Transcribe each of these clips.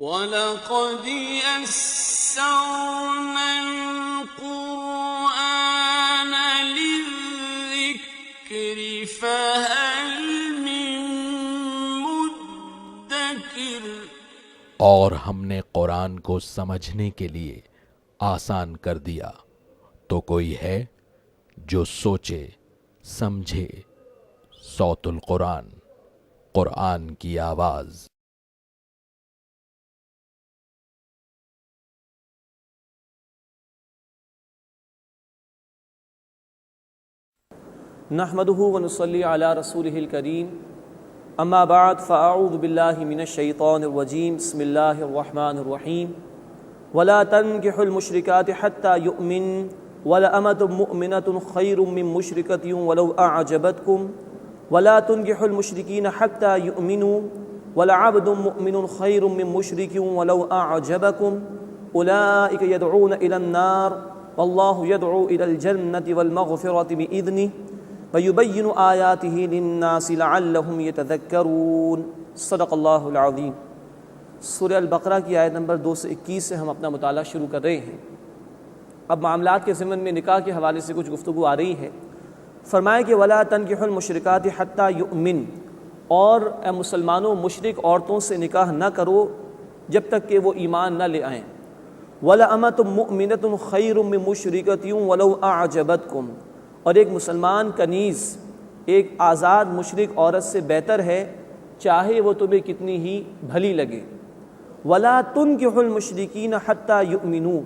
وَلَقَدْ يَسَّرْنَا الْقُرْآنَ لِلذِّكْرِ فَهَلْ مِن مُّدَّكِرٍ۔ اور ہم نے قرآن کو سمجھنے کے لیے آسان کر دیا، تو کوئی ہے جو سوچے سمجھے۔ صوت القرآن، قرآن کی آواز۔ نحمده ونصلي على رسوله الكريم، اما بعد فاعوذ بالله من الشيطان الرجيم، بسم الله الرحمن الرحيم۔ ولا تنكحوا المشركات حتى يؤمن ولأمة مؤمنة خير من مشركة ولو أعجبتكم ولا تنكحوا المشركين حتى يؤمنوا ولعبد مؤمن خير من مشرك ولو أعجبكم أولئك يدعون إلى النار والله يدعو إلى الجنة والمغفرة بإذنه وَيُبَيِّنُ آيَاتِهِ لِلنَّاسِ لَعَلَّهُمْ يَتَذَكَّرُونَ۔ صدق اللہ العظیم۔ سورہ البقرہ کی آیت نمبر 2 سے 21 سے ہم اپنا مطالعہ شروع کر رہے ہیں۔ اب معاملات کے ضمن میں نکاح کے حوالے سے کچھ گفتگو آ رہی ہے۔ فرمایا کہ وَلَا تَنكِحُوا الْمُشْرِكَاتِ حَتَّى يُؤْمِنْ، اور اے مسلمانوں مشرک عورتوں سے نکاح نہ کرو جب تک کہ وہ ایمان نہ لے آئیں۔ وَلَأَمَةٌ مُؤْمِنَةٌ خَيْرٌ مِّن مُشْرِكَةٍ وَلَوْ أَعْجَبَتْكُمْ، اور ایک مسلمان کنیز ایک آزاد مشرک عورت سے بہتر ہے چاہے وہ تمہیں کتنی ہی بھلی لگے۔ وَلَا تُنكِحُوا الْمُشْرِكِينَ حَتَّى يُؤْمِنُوا،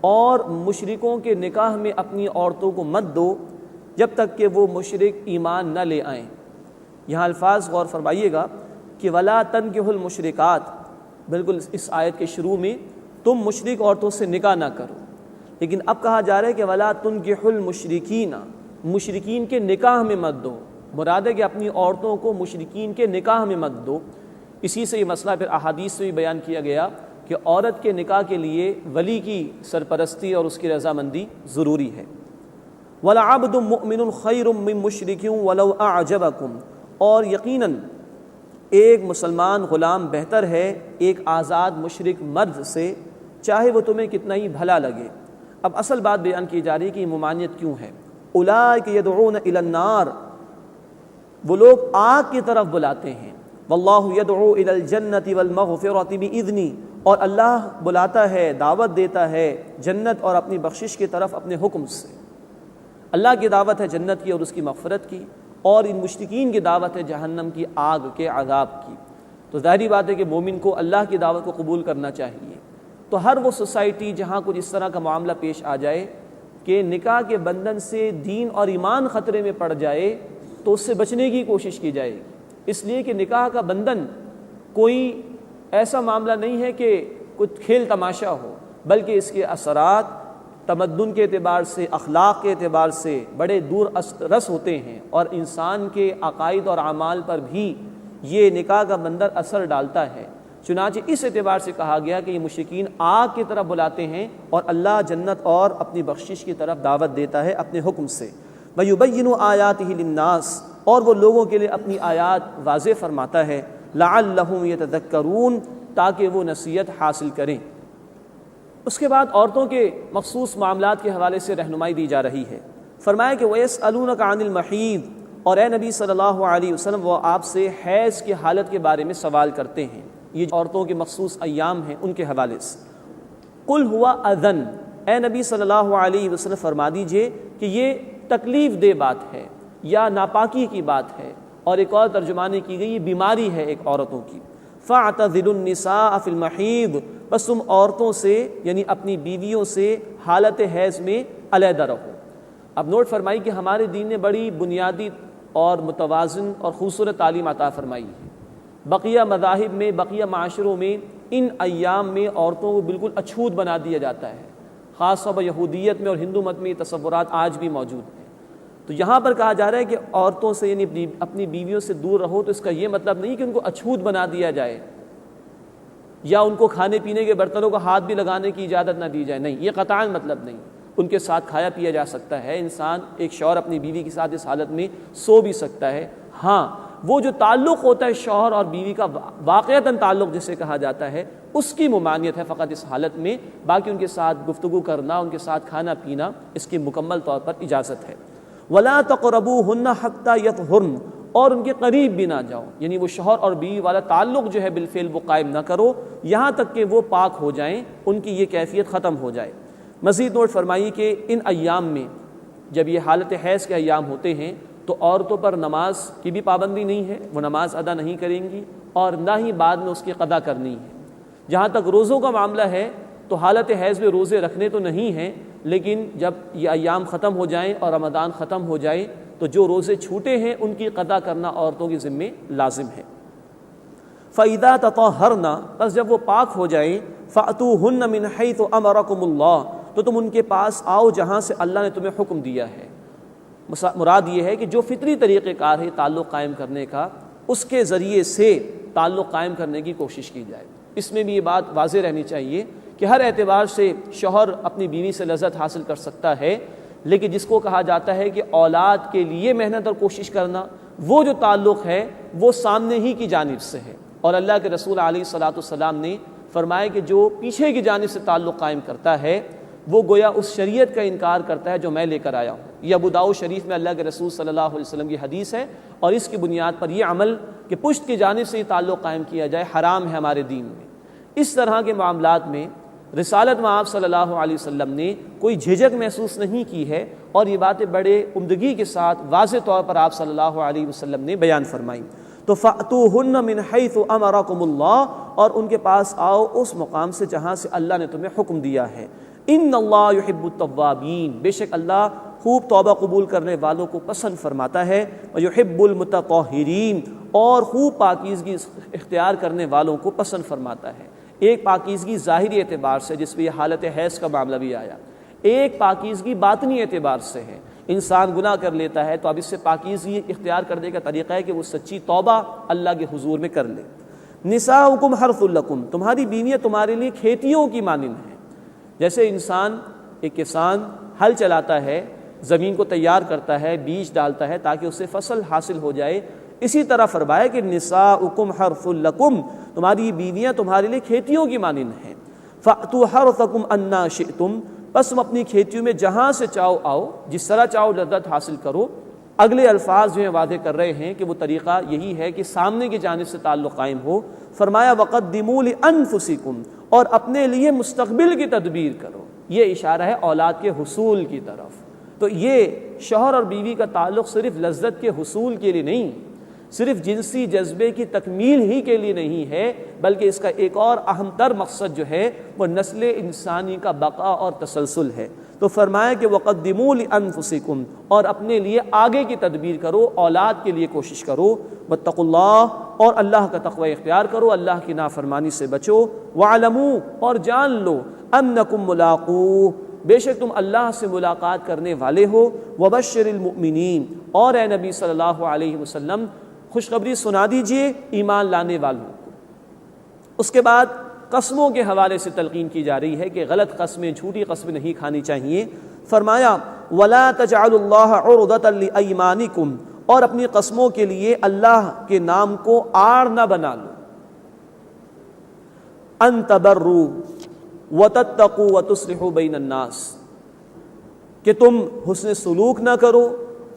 اور مشرکوں کے نکاح میں اپنی عورتوں کو مت دو جب تک کہ وہ مشرک ایمان نہ لے آئیں۔ یہاں الفاظ غور فرمائیے گا کہ وَلَا تَنكِحُوا الْمُشْرِكَاتِ، بالکل اس آیت کے شروع میں تم مشرک عورتوں سے نکاح نہ کرو، لیکن اب کہا جا رہا ہے کہ وَلَا تُنكِحُوا الْمُشْرِكِينَ، مشرکین کے نکاح میں مت دو۔ مراد ہے کہ اپنی عورتوں کو مشرکین کے نکاح میں مت دو۔ اسی سے یہ مسئلہ پھر احادیث سے بھی بیان کیا گیا کہ عورت کے نکاح کے لیے ولی کی سرپرستی اور اس کی رضامندی ضروری ہے۔ وَلَعَبْدٌ مُؤْمِنٌ خَيْرٌ مِّن مُشْرِكٍ وَلَوْ أَعْجَبَكُمْ، اور یقیناً ایک مسلمان غلام بہتر ہے ایک آزاد مشرک مرد سے چاہے وہ تمہیں کتنا ہی بھلا لگے۔ اب اصل بات بیان کی جا رہی ہے کہ یہ ممانعت کیوں ہے۔ اولئک یدعون الی النار، وہ لوگ آگ کی طرف بلاتے ہیں۔ واللہ یدعو الی الجنۃ والمغفرۃ بإذنہ، اور اللہ بلاتا ہے، دعوت دیتا ہے جنت اور اپنی بخشش کی طرف اپنے حکم سے۔ اللہ کی دعوت ہے جنت کی اور اس کی مغفرت کی، اور ان مشرکین کی دعوت ہے جہنم کی آگ کے عذاب کی۔ تو ظاہری بات ہے کہ مومن کو اللہ کی دعوت کو قبول کرنا چاہیے۔ تو ہر وہ سوسائٹی جہاں کچھ اس طرح کا معاملہ پیش آ جائے کہ نکاح کے بندھن سے دین اور ایمان خطرے میں پڑ جائے تو اس سے بچنے کی کوشش کی جائے گی، اس لیے کہ نکاح کا بندھن کوئی ایسا معاملہ نہیں ہے کہ کچھ کھیل تماشا ہو، بلکہ اس کے اثرات تمدن کے اعتبار سے، اخلاق کے اعتبار سے بڑے دور رس ہوتے ہیں، اور انسان کے عقائد اور اعمال پر بھی یہ نکاح کا بندھن اثر ڈالتا ہے۔ چنانچہ اس اعتبار سے کہا گیا کہ یہ مشرکین آگ کی طرف بلاتے ہیں اور اللہ جنت اور اپنی بخشش کی طرف دعوت دیتا ہے اپنے حکم سے۔ وَيُبَيِّنُ آيَاتِهِ لِلنَّاسِ، اور وہ لوگوں کے لیے اپنی آیات واضح فرماتا ہے، لَعَلَّهُمْ يَتَذَكَّرُونَ، تاکہ وہ نصیحت حاصل کریں۔ اس کے بعد عورتوں کے مخصوص معاملات کے حوالے سے رہنمائی دی جا رہی ہے۔ فرمایا کہ وَيَسْأَلُونَكَ عَنِ الْمَحِيضِ، اور اے نبی صلی اللہ علیہ وسلم وہ آپ سے حیض کی حالت کے بارے میں سوال کرتے ہیں۔ یہ عورتوں کے مخصوص ایام ہیں ان کے حوالے سے۔ قُلْ هُوَ أَذًا، اے نبی صلی اللہ علیہ وسلم فرما دیجئے کہ یہ تکلیف دہ بات ہے یا ناپاکی کی بات ہے، اور ایک اور ترجمانی کی گئی یہ بیماری ہے ایک عورتوں کی۔ فَاعْتَزِلُوا النِّسَاءَ فِي الْمَحِيضِ، بس تم عورتوں سے یعنی اپنی بیویوں سے حالت حیض میں علیحدہ رہو۔ اب نوٹ فرمائی کہ ہمارے دین نے بڑی بنیادی اور متوازن اور خوبصورت تعلیم عطا فرمائی ہے۔ بقیہ مذاہب میں، بقیہ معاشروں میں ان ایام میں عورتوں کو بالکل اچھوت بنا دیا جاتا ہے، خاص طور پر یہودیت میں اور ہندو مت میں یہ تصورات آج بھی موجود ہیں۔ تو یہاں پر کہا جا رہا ہے کہ عورتوں سے یعنی اپنی بیویوں سے دور رہو، تو اس کا یہ مطلب نہیں کہ ان کو اچھوت بنا دیا جائے یا ان کو کھانے پینے کے برتنوں کو ہاتھ بھی لگانے کی اجازت نہ دی جائے، نہیں، یہ قطعاً مطلب نہیں۔ ان کے ساتھ کھایا پیا جا سکتا ہے، انسان ایک شوہر اپنی بیوی کے ساتھ اس حالت میں سو بھی سکتا ہے۔ ہاں، وہ جو تعلق ہوتا ہے شوہر اور بیوی کا واقعتاً تعلق جسے کہا جاتا ہے، اس کی ممانعت ہے فقط اس حالت میں، باقی ان کے ساتھ گفتگو کرنا، ان کے ساتھ کھانا پینا، اس کی مکمل طور پر اجازت ہے۔ وَلَا تَقْرَبُوهُنَّ حَتَّى يَطْهُرْنَ، اور ان کے قریب بھی نہ جاؤ، یعنی وہ شوہر اور بیوی والا تعلق جو ہے بالفعل وہ قائم نہ کرو یہاں تک کہ وہ پاک ہو جائیں، ان کی یہ کیفیت ختم ہو جائے۔ مزید نوٹ فرمائیے کہ ان ایام میں جب یہ حالت حیض کے ایام ہوتے ہیں تو عورتوں پر نماز کی بھی پابندی نہیں ہے، وہ نماز ادا نہیں کریں گی اور نہ ہی بعد میں اس کی قضا کرنی ہے۔ جہاں تک روزوں کا معاملہ ہے تو حالت حیض میں روزے رکھنے تو نہیں ہیں، لیکن جب یہ ایام ختم ہو جائیں اور رمضان ختم ہو جائے تو جو روزے چھوٹے ہیں ان کی قضا کرنا عورتوں کے ذمے لازم ہے۔ فَإِذَا تَطَهَّرْنَ، بس جب وہ پاک ہو جائیں، فَأْتُوهُنَّ مِنْ حَيْثُ أَمَرَكُمُ اللَّهُ، تو تم ان کے پاس آؤ جہاں سے اللہ نے تمہیں حکم دیا ہے۔ مراد یہ ہے کہ جو فطری طریقہ کار ہے تعلق قائم کرنے کا، اس کے ذریعے سے تعلق قائم کرنے کی کوشش کی جائے۔ اس میں بھی یہ بات واضح رہنی چاہیے کہ ہر اعتبار سے شوہر اپنی بیوی سے لذت حاصل کر سکتا ہے، لیکن جس کو کہا جاتا ہے کہ اولاد کے لیے محنت اور کوشش کرنا، وہ جو تعلق ہے وہ سامنے ہی کی جانب سے ہے، اور اللہ کے رسول علیہ الصلاۃ والسلام نے فرمایا کہ جو پیچھے کی جانب سے تعلق قائم کرتا ہے وہ گویا اس شریعت کا انکار کرتا ہے جو میں لے کر آیا ہوں۔ یہ ابو داؤد شریف میں اللہ کے رسول صلی اللہ علیہ وسلم کی حدیث ہے، اور اس کی بنیاد پر یہ عمل کہ پشت کی جانب سے یہ تعلق قائم کیا جائے حرام ہے ہمارے دین میں۔ اس طرح کے معاملات میں رسالت میں آپ صلی اللہ علیہ وسلم نے کوئی جھجک محسوس نہیں کی ہے، اور یہ باتیں بڑے عمدگی کے ساتھ واضح طور پر آپ صلی اللہ علیہ وسلم نے بیان فرمائی۔ تو فَأْتُوهُنَّ مِنْ حَيْثُ أَمَرَكُمُ اللَّهُ، اور ان کے پاس آؤ اس مقام سے جہاں سے اللہ نے تمہیں حکم دیا ہے۔ ان اللہ یحب التوابین، بے شک اللہ خوب توبہ قبول کرنے والوں کو پسند فرماتا ہے، ویحب المتطہرین، اور خوب پاکیزگی اختیار کرنے والوں کو پسند فرماتا ہے۔ ایک پاکیزگی ظاہری اعتبار سے جس میں یہ حالت حیض کا معاملہ بھی آیا، ایک پاکیزگی باطنی اعتبار سے ہے، انسان گناہ کر لیتا ہے تو اب اس سے پاکیزگی اختیار کرنے کا طریقہ ہے کہ وہ سچی توبہ اللہ کے حضور میں کر لے۔ نساؤکم حرث لکم، تمہاری بیویاں تمہارے لیے کھیتیوں کی مانند ہیں۔ جیسے انسان، ایک کسان ہل چلاتا ہے، زمین کو تیار کرتا ہے، بیج ڈالتا ہے تاکہ اس سے فصل حاصل ہو جائے، اسی طرح فرمایا کہ نساؤکم حرث لکم، تمہاری بیویاں تمہارے لیے کھیتیوں کی مانند ہیں۔ فأتوا حرثکم انا شئتم، بس تم اپنی کھیتیوں میں جہاں سے چاہو آؤ، جس طرح چاہو لذت حاصل کرو۔ اگلے الفاظ جو ہیں واضح کر رہے ہیں کہ وہ طریقہ یہی ہے کہ سامنے کی جانب سے تعلق قائم ہو۔ فرمایا وقدموا لانفسکم، اور اپنے لیے مستقبل کی تدبیر کرو۔ یہ اشارہ ہے اولاد کے حصول کی طرف۔ تو یہ شوہر اور بیوی کا تعلق صرف لذت کے حصول کے لیے نہیں، صرف جنسی جذبے کی تکمیل ہی کے لیے نہیں ہے، بلکہ اس کا ایک اور اہم تر مقصد جو ہے وہ نسل انسانی کا بقا اور تسلسل ہے۔ تو فرمایا کہ وقدموا لانفسکم، اور اپنے لیے آگے کی تدبیر کرو، اولاد کے لیے کوشش کرو۔ واتقوا اللہ، اور اللہ کا تقوی اختیار کرو، اللہ کی نافرمانی سے بچو۔ واعلموا، اور جان لو، انکم ملاقوہ، بے شک تم اللہ سے ملاقات کرنے والے ہو۔ وبشر المؤمنین، اور اے نبی صلی اللہ علیہ وسلم خوشخبری سنا دیجئے ایمان لانے والوں کو۔ اس کے بعد قسموں کے حوالے سے تلقین کی جا رہی ہے کہ غلط قسمیں، جھوٹی قسمیں نہیں کھانی چاہیے۔ فرمایا وَلَا تَجْعَلُوا اللَّهَ عُرْضَةً لِأَيْمَانِكُمْ، اور اپنی قسموں کے لیے اللہ کے نام کو آڑ نہ بنا لو۔ أَن تَبَرُّوا وَتَتَّقُوا وَتُصْلِحُوا بَيْنَ النَّاسِ، کہ تم حسن سلوک نہ کرو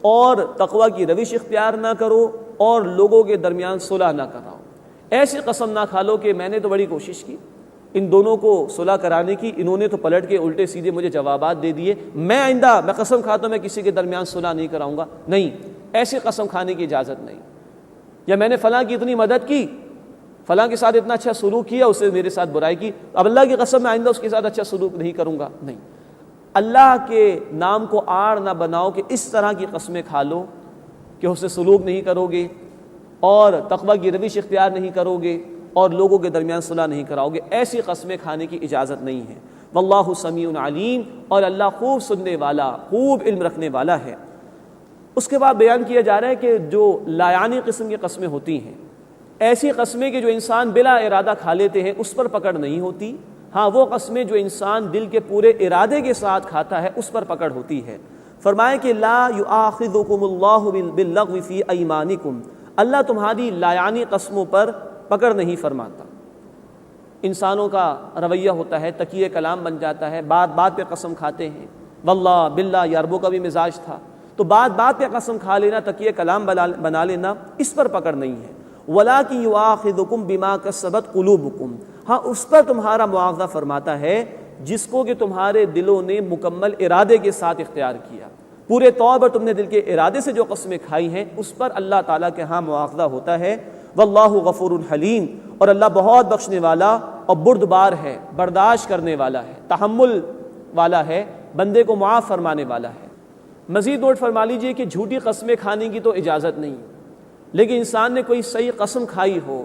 اور تقوی کی روش اختیار نہ کرو اور لوگوں کے درمیان صلح نہ کراؤ۔ ایسی قسم نہ کھا لو کہ میں نے تو بڑی کوشش کی ان دونوں کو صلح کرانے کی، انہوں نے تو پلٹ کے الٹے سیدھے مجھے جوابات دے دیے، میں آئندہ میں قسم کھاتا ہوں میں کسی کے درمیان صلح نہیں کراؤں گا۔ نہیں، ایسی قسم کھانے کی اجازت نہیں۔ یا میں نے فلاں کی اتنی مدد کی، فلاں کے ساتھ اتنا اچھا سلوک کیا، اس نے میرے ساتھ برائی کی، اب اللہ کی قسم میں آئندہ اس کے ساتھ اچھا سلوک نہیں کروں گا۔ نہیں، اللہ کے نام کو آڑ نہ بناؤ کہ اس طرح کی قسمیں کھا لو کہ اس سے سلوک نہیں کرو گے اور تقوی کی روش اختیار نہیں کرو گے اور لوگوں کے درمیان صلح نہیں کراؤ گے۔ ایسی قسمیں کھانے کی اجازت نہیں ہے۔ واللہ سمیع علیم، اور اللہ خوب سننے والا، خوب علم رکھنے والا ہے۔ اس کے بعد بیان کیا جا رہا ہے کہ جو لایانی قسم کی قسمیں ہوتی ہیں، ایسی قسمیں کہ جو انسان بلا ارادہ کھا لیتے ہیں، اس پر پکڑ نہیں ہوتی۔ ہاں، وہ قسمیں جو انسان دل کے پورے ارادے کے ساتھ کھاتا ہے اس پر پکڑ ہوتی ہے۔ فرمایا کہ لا یؤاخذکم اللہ باللغو فی ایمانکم، اللہ تمہاری لایانی قسموں پر پکڑ نہیں فرماتا۔ انسانوں کا رویہ ہوتا ہے تکیہ کلام بن جاتا ہے، بات بات پہ قسم کھاتے ہیں، واللہ باللہ، یہ عربوں کا بھی مزاج تھا، تو بات بات پہ قسم کھا لینا، تکیہ کلام بنا لینا، اس پر پکڑ نہیں ہے۔ وَلَٰكِن يُؤَاخِذُكُم بِمَا كَسَّبَتْ قُلُوبُكُم، ہاں اس پر تمہارا معاوضہ فرماتا ہے جس کو کہ تمہارے دلوں نے مکمل ارادے کے ساتھ اختیار کیا، پورے طور پر تم نے دل کے ارادے سے جو قسمیں کھائی ہیں اس پر اللہ تعالیٰ کے ہاں معاوضہ ہوتا ہے۔ واللہ غفور حلیم، اور اللہ بہت بخشنے والا اور بردبار ہے، برداشت کرنے والا ہے، تحمل والا ہے، بندے کو معاف فرمانے والا ہے۔ مزید نوٹ فرما لیجئے کہ جھوٹی قسمیں کھانے کی تو اجازت نہیں، لیکن انسان نے کوئی صحیح قسم کھائی ہو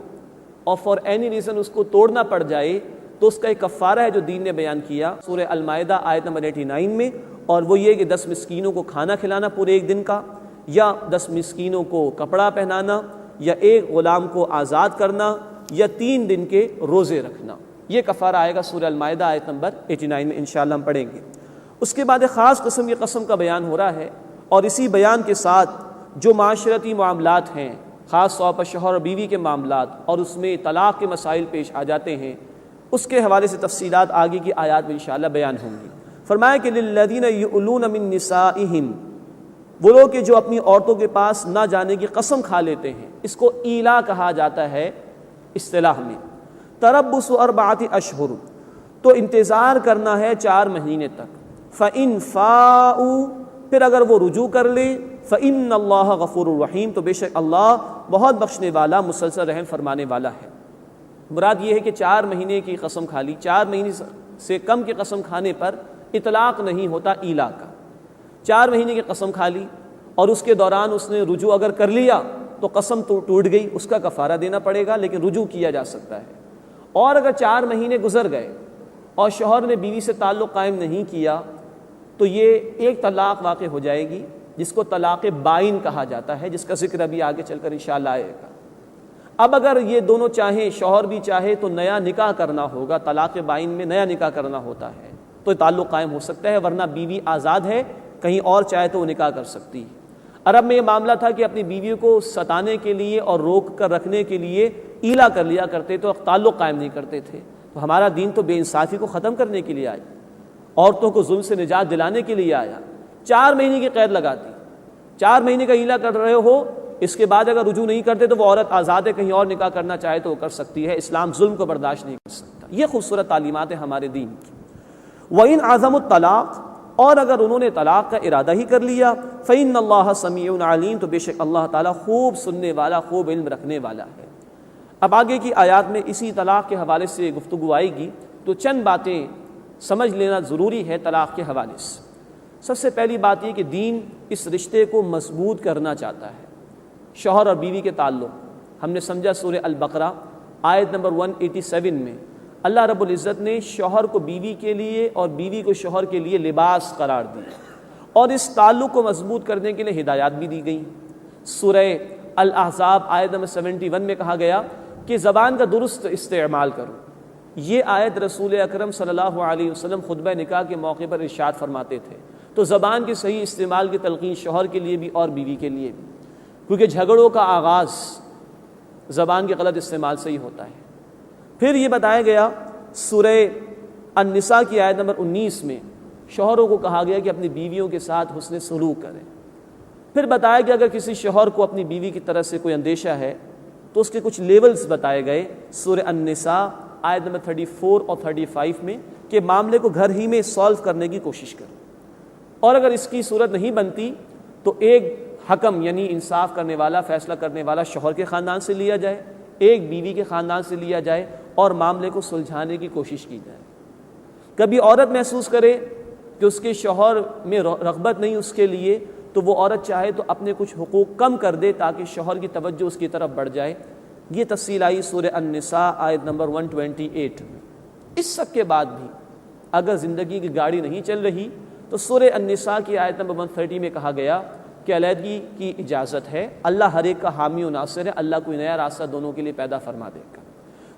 اور فار اینی ریزن اس کو توڑنا پڑ جائے تو اس کا ایک کفارہ ہے جو دین نے بیان کیا سورہ المائدہ آیت نمبر 89 میں، اور وہ یہ کہ 10 مسکینوں کو کھانا کھلانا پورے ایک دن کا، یا 10 مسکینوں کو کپڑا پہنانا، یا ایک غلام کو آزاد کرنا، یا 3 دن کے روزے رکھنا۔ یہ کفارہ آئے گا سورہ المائدہ آیت نمبر 89 میں انشاءاللہ ہم پڑھیں گے۔ اس کے بعد ایک خاص قسم کی قسم کا بیان ہو رہا ہے، اور اسی بیان کے ساتھ جو معاشرتی معاملات ہیں، خاص طور پر شوہر اور بیوی کے معاملات، اور اس میں طلاق کے مسائل پیش آ جاتے ہیں، اس کے حوالے سے تفصیلات آگے کی آیات میں انشاءاللہ بیان ہوں گی۔ فرمایا کہ للذین یؤلون من نسائہم، وہ لوگ کہ جو اپنی عورتوں کے پاس نہ جانے کی قسم کھا لیتے ہیں، اس کو ایلا کہا جاتا ہے اصطلاح میں۔ تربص 4 اشہر، تو انتظار کرنا ہے 4 مہینے تک۔ فإن فاؤوا، پھر اگر وہ رجوع کر لے، فإن اللہ غفور الرحیم، تو بے شک اللہ بہت بخشنے والا، مسلسل رحم فرمانے والا ہے۔ مراد یہ ہے کہ 4 مہینے کی قسم کھا لی، 4 مہینے سے کم کی قسم کھانے پر اطلاق نہیں ہوتا ایلا کا۔ 4 مہینے کی قسم کھا لی اور اس کے دوران اس نے رجوع اگر کر لیا تو قسم تو ٹوٹ گئی، اس کا کفارہ دینا پڑے گا، لیکن رجوع کیا جا سکتا ہے۔ اور اگر 4 مہینے گزر گئے اور شوہر نے بیوی سے تعلق قائم نہیں کیا تو یہ ایک طلاق واقع ہو جائے گی، جس کو طلاق بائن کہا جاتا ہے، جس کا ذکر ابھی آگے چل کر انشاءاللہ آئے گا۔ اب اگر یہ دونوں چاہیں، شوہر بھی چاہے تو نیا نکاح کرنا ہوگا، طلاق بائن میں نیا نکاح کرنا ہوتا ہے تو تعلق قائم ہو سکتا ہے، ورنہ بیوی آزاد ہے، کہیں اور چاہے تو وہ نکاح کر سکتی ہے۔ عرب میں یہ معاملہ تھا کہ اپنی بیوی کو ستانے کے لیے اور روک کر رکھنے کے لیے ایلا کر لیا کرتے تھے اور تعلق قائم نہیں کرتے تھے۔ تو ہمارا دین تو بے انصافی کو ختم کرنے کے لیے آیا، عورتوں کو ظلم سے نجات دلانے کے لیے آیا۔ 4 مہینے کی قید لگا دی، 4 مہینے کا ایلا کر رہے ہو، اس کے بعد اگر رجوع نہیں کرتے تو وہ عورت آزاد ہے، کہیں اور نکاح کرنا چاہے تو وہ کر سکتی ہے، اسلام ظلم کو برداشت نہیں کر سکتا۔ یہ خوبصورت تعلیمات ہیں ہمارے دین کی۔ وَإِنْ عَزَمُوا الطَّلَاقَ، اور اگر انہوں نے طلاق کا ارادہ ہی کر لیا، فَإِنَّ اللَّهَ سَمِيعٌ عَلِيمٌ، تو بے شک اللہ تعالیٰ خوب سننے والا، خوب علم رکھنے والا ہے۔ اب آگے کی آیات میں اسی طلاق کے حوالے سے گفتگو آئے گی، تو چند باتیں سمجھ لینا ضروری ہے طلاق کے حوالے سے۔ سب سے پہلی بات یہ کہ دین اس رشتے کو مضبوط کرنا چاہتا ہے، شوہر اور بیوی کے تعلق۔ ہم نے سمجھا سورہ البقرہ آیت نمبر 187 میں اللہ رب العزت نے شوہر کو بیوی کے لیے اور بیوی کو شوہر کے لیے لباس قرار دیا، اور اس تعلق کو مضبوط کرنے کے لیے ہدایات بھی دی گئیں۔ سورہ الاحزاب آیت نمبر 71 میں کہا گیا کہ زبان کا درست استعمال کرو۔ یہ آیت رسول اکرم صلی اللہ علیہ وسلم خطبہ نکاح کے موقع پر ارشاد فرماتے تھے۔ تو زبان کے صحیح استعمال کی تلقین شوہر کے لیے بھی اور بیوی کے لیے بھی، کیونکہ جھگڑوں کا آغاز زبان کے غلط استعمال سے ہی ہوتا ہے۔ پھر یہ بتایا گیا سورہ النساء کی آیت نمبر 19 میں شوہروں کو کہا گیا کہ اپنی بیویوں کے ساتھ حسن سلوک کریں۔ پھر بتایا گیا اگر کسی شوہر کو اپنی بیوی کی طرف سے کوئی اندیشہ ہے تو اس کے کچھ لیولز بتائے گئے سورہ النساء آیت نمبر 34 اور 35 میں، کہ معاملے کو گھر ہی میں سالو کرنے کی کوشش کریں، اور اگر اس کی صورت نہیں بنتی تو ایک حکم یعنی انصاف کرنے والا، فیصلہ کرنے والا شوہر کے خاندان سے لیا جائے، ایک بیوی کے خاندان سے لیا جائے، اور معاملے کو سلجھانے کی کوشش کی جائے۔ کبھی عورت محسوس کرے کہ اس کے شوہر میں رغبت نہیں اس کے لیے، تو وہ عورت چاہے تو اپنے کچھ حقوق کم کر دے تاکہ شوہر کی توجہ اس کی طرف بڑھ جائے۔ یہ تفصیل آئی سورہ النساء آیت نمبر 128 میں۔ اس سب کے بعد بھی اگر زندگی کی گاڑی نہیں چل رہی تو سورہ النساء کی آیت نمبر 130 میں کہا گیا کہ علیحدگی کی اجازت ہے، اللہ ہر ایک کا حامی و ناصر ہے، اللہ کوئی نیا راستہ دونوں کے لیے پیدا فرما دے گا۔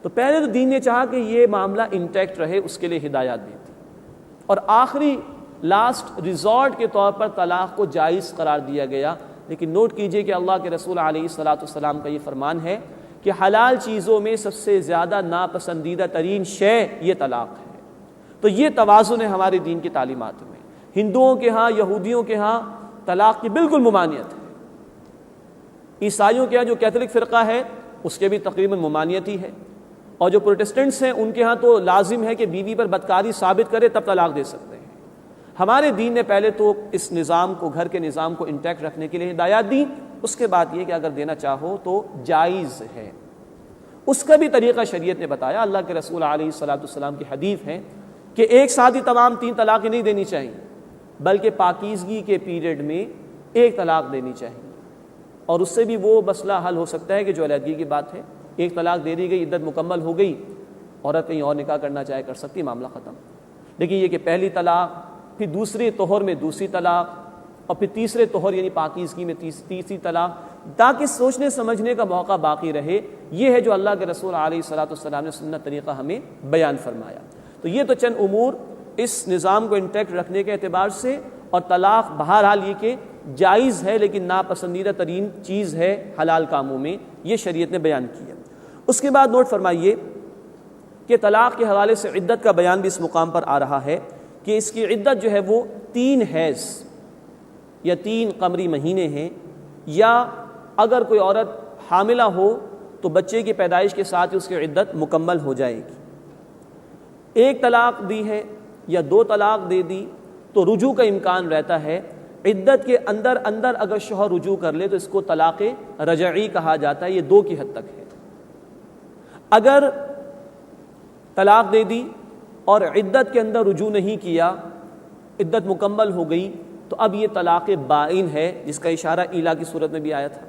تو پہلے تو دین نے چاہا کہ یہ معاملہ انٹیکٹ رہے، اس کے لیے ہدایات دی تھی، اور آخری لاسٹ ریزورٹ کے طور پر طلاق کو جائز قرار دیا گیا لیکن نوٹ کیجئے کہ اللہ کے رسول علیہ الصلوۃ والسلام کا یہ فرمان ہے کہ حلال چیزوں میں سب سے زیادہ ناپسندیدہ ترین شے یہ طلاق ہے۔ تو یہ توازن ہے ہمارے دین کی تعلیمات میں۔ ہندوؤں کے ہاں، یہودیوں کے ہاں طلاق کی بالکل ممانعت ہے، عیسائیوں کے ہاں جو کیتھولک فرقہ ہے اس کے بھی تقریباً ممانعت ہی ہے، اور جو پروٹسٹنٹس ہیں ان کے ہاں تو لازم ہے کہ بیوی پر بدکاری ثابت کرے تب طلاق دے سکتے ہیں۔ ہمارے دین نے پہلے تو اس نظام کو، گھر کے نظام کو انٹیکٹ رکھنے کے لیے ہدایات دی، اس کے بعد یہ کہ اگر دینا چاہو تو جائز ہے، اس کا بھی طریقہ شریعت نے بتایا۔ اللہ کے رسول علیہ الصلوۃ والسلام کی حدیث ہے کہ ایک ساتھ ہی تمام 3 طلاقیں نہیں دینی چاہیے، بلکہ پاکیزگی کے پیریڈ میں 1 طلاق دینی چاہیے، اور اس سے بھی وہ مسئلہ حل ہو سکتا ہے کہ جو علیحدگی کی بات ہے، 1 طلاق دے دی گئی، عدت مکمل ہو گئی، عورت کہیں اور نکاح کرنا چاہے کر سکتی، معاملہ ختم۔ لیکن یہ کہ پہلی طلاق، پھر دوسرے طہر میں دوسری طلاق، اور پھر تیسرے طہر یعنی پاکیزگی میں تیسری طلاق، تاکہ سوچنے سمجھنے کا موقع باقی رہے، یہ ہے جو اللہ کے رسول علیہ الصلوۃ والسلام نے سنت طریقہ ہمیں بیان فرمایا۔ تو یہ تو چند امور اس نظام کو انٹیکٹ رکھنے کے اعتبار سے، اور طلاق بہرحال یہ کہ جائز ہے لیکن ناپسندیدہ ترین چیز ہے حلال کاموں میں، یہ شریعت نے بیان کیا۔ اس کے بعد نوٹ فرمائیے کہ طلاق کے حوالے سے عدت کا بیان بھی اس مقام پر آ رہا ہے کہ اس کی عدت جو ہے وہ 3 حیض یا 3 قمری مہینے ہیں، یا اگر کوئی عورت حاملہ ہو تو بچے کی پیدائش کے ساتھ ہی اس کی عدت مکمل ہو جائے گی۔ 1 طلاق دی ہے یا 2 طلاق دے دی تو رجوع کا امکان رہتا ہے۔ عدت کے اندر اگر شوہر رجوع کر لے تو اس کو طلاق رجعی کہا جاتا ہے، یہ 2 کی حد تک ہے۔ اگر طلاق دے دی اور عدت کے اندر رجوع نہیں کیا، عدت مکمل ہو گئی، تو اب یہ طلاق بائن ہے، جس کا اشارہ ایلا کی صورت میں بھی آیا تھا۔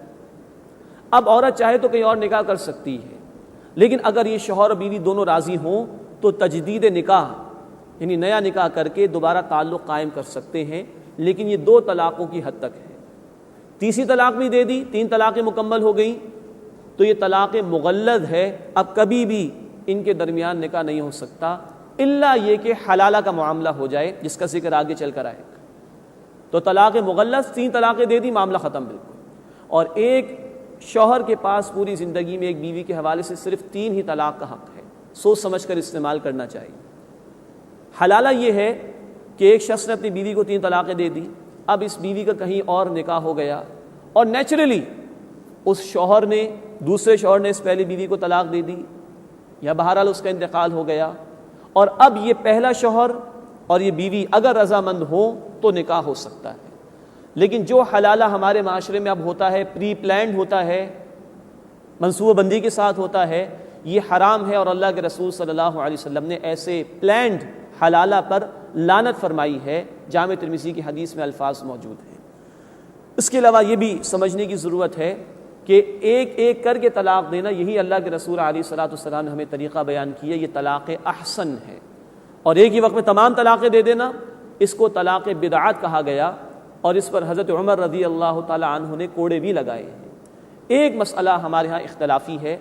اب عورت چاہے تو کہیں اور نکاح کر سکتی ہے، لیکن اگر یہ شوہر اور بیوی دونوں راضی ہوں تو تجدید نکاح یعنی نیا نکاح کر کے دوبارہ تعلق قائم کر سکتے ہیں، لیکن یہ 2 طلاقوں کی حد تک ہے۔ تیسری طلاق بھی دے دی، 3 طلاقیں مکمل ہو گئیں، تو یہ طلاق مغلظ ہے، اب کبھی بھی ان کے درمیان نکاح نہیں ہو سکتا، الا یہ کہ حلالہ کا معاملہ ہو جائے، جس کا ذکر آگے چل کر آئے گا۔ تو طلاق مغلظ 3 طلاقیں دے دی، معاملہ ختم بالکل۔ اور ایک شوہر کے پاس پوری زندگی میں ایک بیوی کے حوالے سے صرف 3 ہی طلاق کا حق ہے، سوچ سمجھ کر استعمال کرنا چاہیے۔ حلالہ یہ ہے کہ ایک شخص نے اپنی بیوی کو 3 طلاقیں دے دی، اب اس بیوی کا کہیں اور نکاح ہو گیا، اور نیچرلی اس شوہر نے، دوسرے شوہر نے اس پہلی بیوی کو طلاق دے دی، یا بہرحال اس کا انتقال ہو گیا، اور اب یہ پہلا شوہر اور یہ بیوی اگر رضامند ہو تو نکاح ہو سکتا ہے۔ لیکن جو حلالہ ہمارے معاشرے میں اب ہوتا ہے، پری پلانڈ ہوتا ہے، منصوبہ بندی کے ساتھ ہوتا ہے، یہ حرام ہے، اور اللہ کے رسول صلی اللہ علیہ وسلم نے ایسے پلانڈ حلالہ پر لعنت فرمائی ہے، جامع ترمذی کی حدیث میں الفاظ موجود ہیں۔ اس کے علاوہ یہ بھی سمجھنے کی ضرورت ہے کہ ایک ایک کر کے طلاق دینا، یہی اللہ کے رسول علیہ الصلوۃ والسلام نے ہمیں طریقہ بیان کیا، یہ طلاق احسن ہے، اور ایک ہی وقت میں تمام طلاقیں دے دینا، اس کو طلاق بدعت کہا گیا، اور اس پر حضرت عمر رضی اللہ تعالی عنہ نے کوڑے بھی لگائے ہیں۔ ایک مسئلہ ہمارے ہاں اختلافی ہے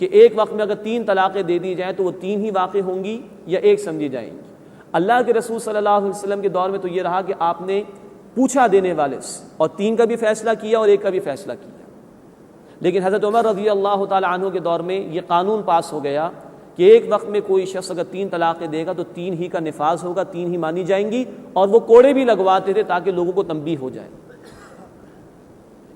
کہ ایک وقت میں اگر 3 طلاقیں دے دی جائیں تو وہ 3 ہی واقع ہوں گی یا ایک سمجھی جائیں گی۔ اللہ کے رسول صلی اللہ علیہ وسلم کے دور میں تو یہ رہا کہ آپ نے پوچھا دینے والے سے، اور 3 کا بھی فیصلہ کیا اور 1 کا بھی فیصلہ کیا، لیکن حضرت عمر رضی اللہ تعالی عنہ کے دور میں یہ قانون پاس ہو گیا کہ ایک وقت میں کوئی شخص اگر 3 طلاقیں دے گا تو 3 ہی کا نفاذ ہوگا، 3 ہی مانی جائیں گی، اور وہ کوڑے بھی لگواتے تھے تاکہ لوگوں کو تنبیہ ہو جائے۔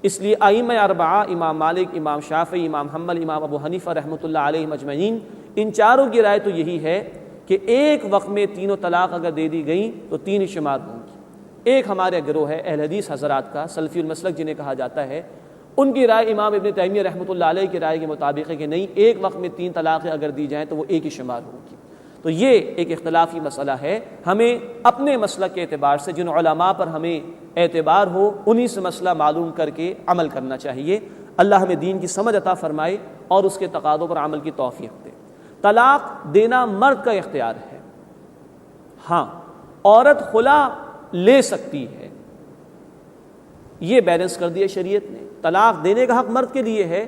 اس لیے ائمہ 4، امام مالک، امام شافعی، امام حنبل، امام ابو حنیفہ رحمۃ اللہ علیہ مجمعین، ان چاروں کی رائے تو یہی ہے کہ ایک وقت میں 3 طلاق اگر دے دی گئیں تو 3 ہی شمار ہوں گی۔ ایک ہمارے گروہ ہے اہل حدیث حضرات کا، سلفی المسلک جنہیں کہا جاتا ہے، ان کی رائے امام ابن تیمیہ رحمۃ اللہ علیہ کی رائے کے مطابق ہے کہ نہیں، ایک وقت میں 3 طلاقیں اگر دی جائیں تو وہ ایک ہی شمار ہوگی۔ تو یہ ایک اختلافی مسئلہ ہے، ہمیں اپنے مسلک کے اعتبار سے جن علماء پر ہمیں اعتبار ہو انہی سے مسئلہ معلوم کر کے عمل کرنا چاہیے۔ اللہ ہمیں دین کی سمجھ عطا فرمائے اور اس کے تقاضوں پر عمل کی توفیق دے۔ طلاق دینا مرد کا اختیار ہے، ہاں عورت خلا لے سکتی ہے، یہ بیلنس کر دیا شریعت نے۔ طلاق دینے کا حق مرد کے لیے ہے،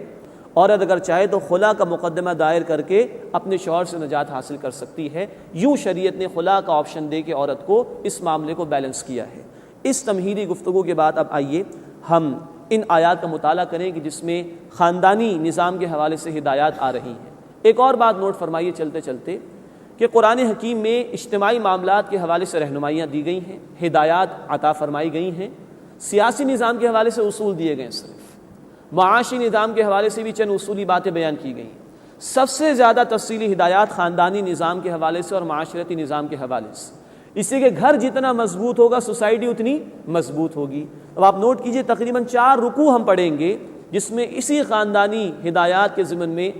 عورت اگر چاہے تو خلا کا مقدمہ دائر کر کے اپنے شوہر سے نجات حاصل کر سکتی ہے۔ یوں شریعت نے خلا کا آپشن دے کے عورت کو اس معاملے کو بیلنس کیا ہے۔ اس تمہیدی گفتگو کے بعد اب آئیے ہم ان آیات کا مطالعہ کریں کہ جس میں خاندانی نظام کے حوالے سے ہدایات آ رہی ہیں۔ ایک اور بات نوٹ فرمائیے چلتے چلتے کہ قرآن حکیم میں اجتماعی معاملات کے حوالے سے رہنمائیاں دی گئی ہیں، ہدایات عطا فرمائی گئی ہیں، سیاسی نظام کے حوالے سے اصول دیے گئے، صرف معاشی نظام کے حوالے سے بھی چند اصولی باتیں بیان کی گئیں۔ سب سے زیادہ تفصیلی ہدایات خاندانی نظام کے حوالے سے اور معاشرتی نظام کے حوالے سے، اس لیے کہ گھر جتنا مضبوط ہوگا سوسائٹی اتنی مضبوط ہوگی۔ اب آپ نوٹ کیجئے تقریباً 4 رکوع ہم پڑھیں گے جس میں اسی خاندانی ہدایات کے ضمن میں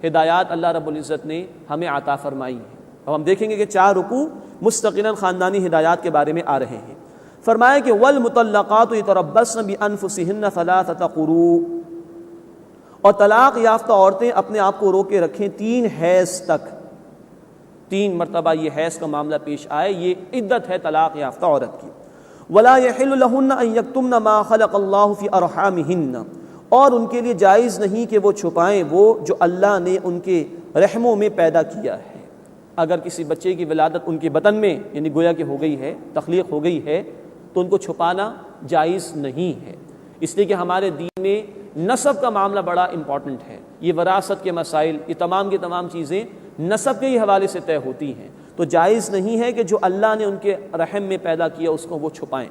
ہدایات اللہ رب العزت نے ہمیں عطا فرمائی ہیں۔ اب ہم دیکھیں گے کہ 4 رکوع مستقلاً خاندانی ہدایات کے بارے میں آ رہے ہیں۔ فرمایا کہ والمطلقات یتربصن بانفسہن 3 قروء، اور طلاق یافتہ عورتیں اپنے آپ کو روکے رکھیں 3 حیض تک، 3 مرتبہ یہ حیض کا معاملہ پیش آئے، یہ عدت ہے طلاق یافتہ عورت کی۔ ولا يحل لهن ان يكتمن ما خلق الله في ارحامهن، اور ان کے لیے جائز نہیں کہ وہ چھپائیں وہ جو اللہ نے ان کے رحموں میں پیدا کیا ہے۔ اگر کسی بچے کی ولادت ان کے بطن میں یعنی گویا کہ ہو گئی ہے، تخلیق ہو گئی ہے، تو ان کو چھپانا جائز نہیں ہے، اس لیے کہ ہمارے دین میں نسب کا معاملہ بڑا امپورٹنٹ ہے۔ یہ وراثت کے مسائل، یہ تمام کی تمام چیزیں نسب کے ہی حوالے سے طے ہوتی ہیں، تو جائز نہیں ہے کہ جو اللہ نے ان کے رحم میں پیدا کیا اس کو وہ چھپائیں۔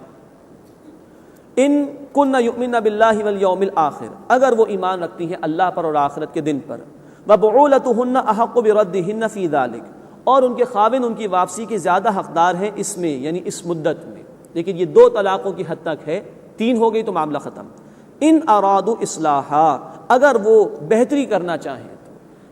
ان کن یؤمن باللہ والیوم الآخر، اگر وہ ایمان رکھتی ہیں اللہ پر اور آخرت کے دن پر، وبعولتہن احق بردہن فی ذلک، اور ان کے خاوند ان کی واپسی کے زیادہ حقدار ہیں اس میں یعنی اس مدت میں، لیکن یہ 2 طلاقوں کی حد تک ہے، 3 ہو گئی تو معاملہ ختم۔ ان ارادوا اصلاحا، اگر وہ بہتری کرنا چاہیں،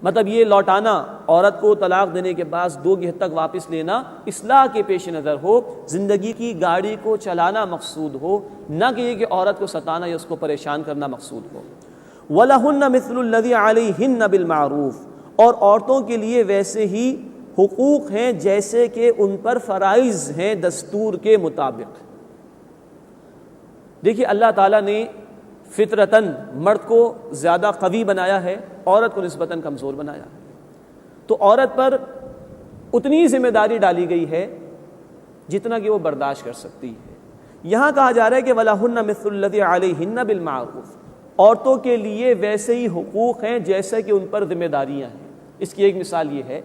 مطلب یہ لوٹانا، عورت کو طلاق دینے کے بعد 2 کی حد تک واپس لینا اصلاح کے پیش نظر ہو، زندگی کی گاڑی کو چلانا مقصود ہو، نہ کہ یہ کہ عورت کو ستانا یا اس کو پریشان کرنا مقصود ہو۔ وَلَهُنَّ مِثْلُ الَّذِي عَلَيْهِنَّ بِالْمَعْرُوفِ، اور عورتوں کے لیے ویسے ہی حقوق ہیں جیسے کہ ان پر فرائض ہیں دستور کے مطابق۔ دیکھیے اللہ تعالیٰ نے فطرتاً مرد کو زیادہ قوی بنایا ہے، عورت کو نسبتاً کمزور بنایا ہے، تو عورت پر اتنی ذمہ داری ڈالی گئی ہے جتنا کہ وہ برداشت کر سکتی ہے۔ یہاں کہا جا رہا ہے کہ وَلَهُنَّ مِثْلُ الَّذِي عَلَيْهِنَّ بِالْمَعْرُوفِ، عورتوں کے لیے ویسے ہی حقوق ہیں جیسے کہ ان پر ذمہ داریاں ہیں۔ اس کی ایک مثال یہ ہے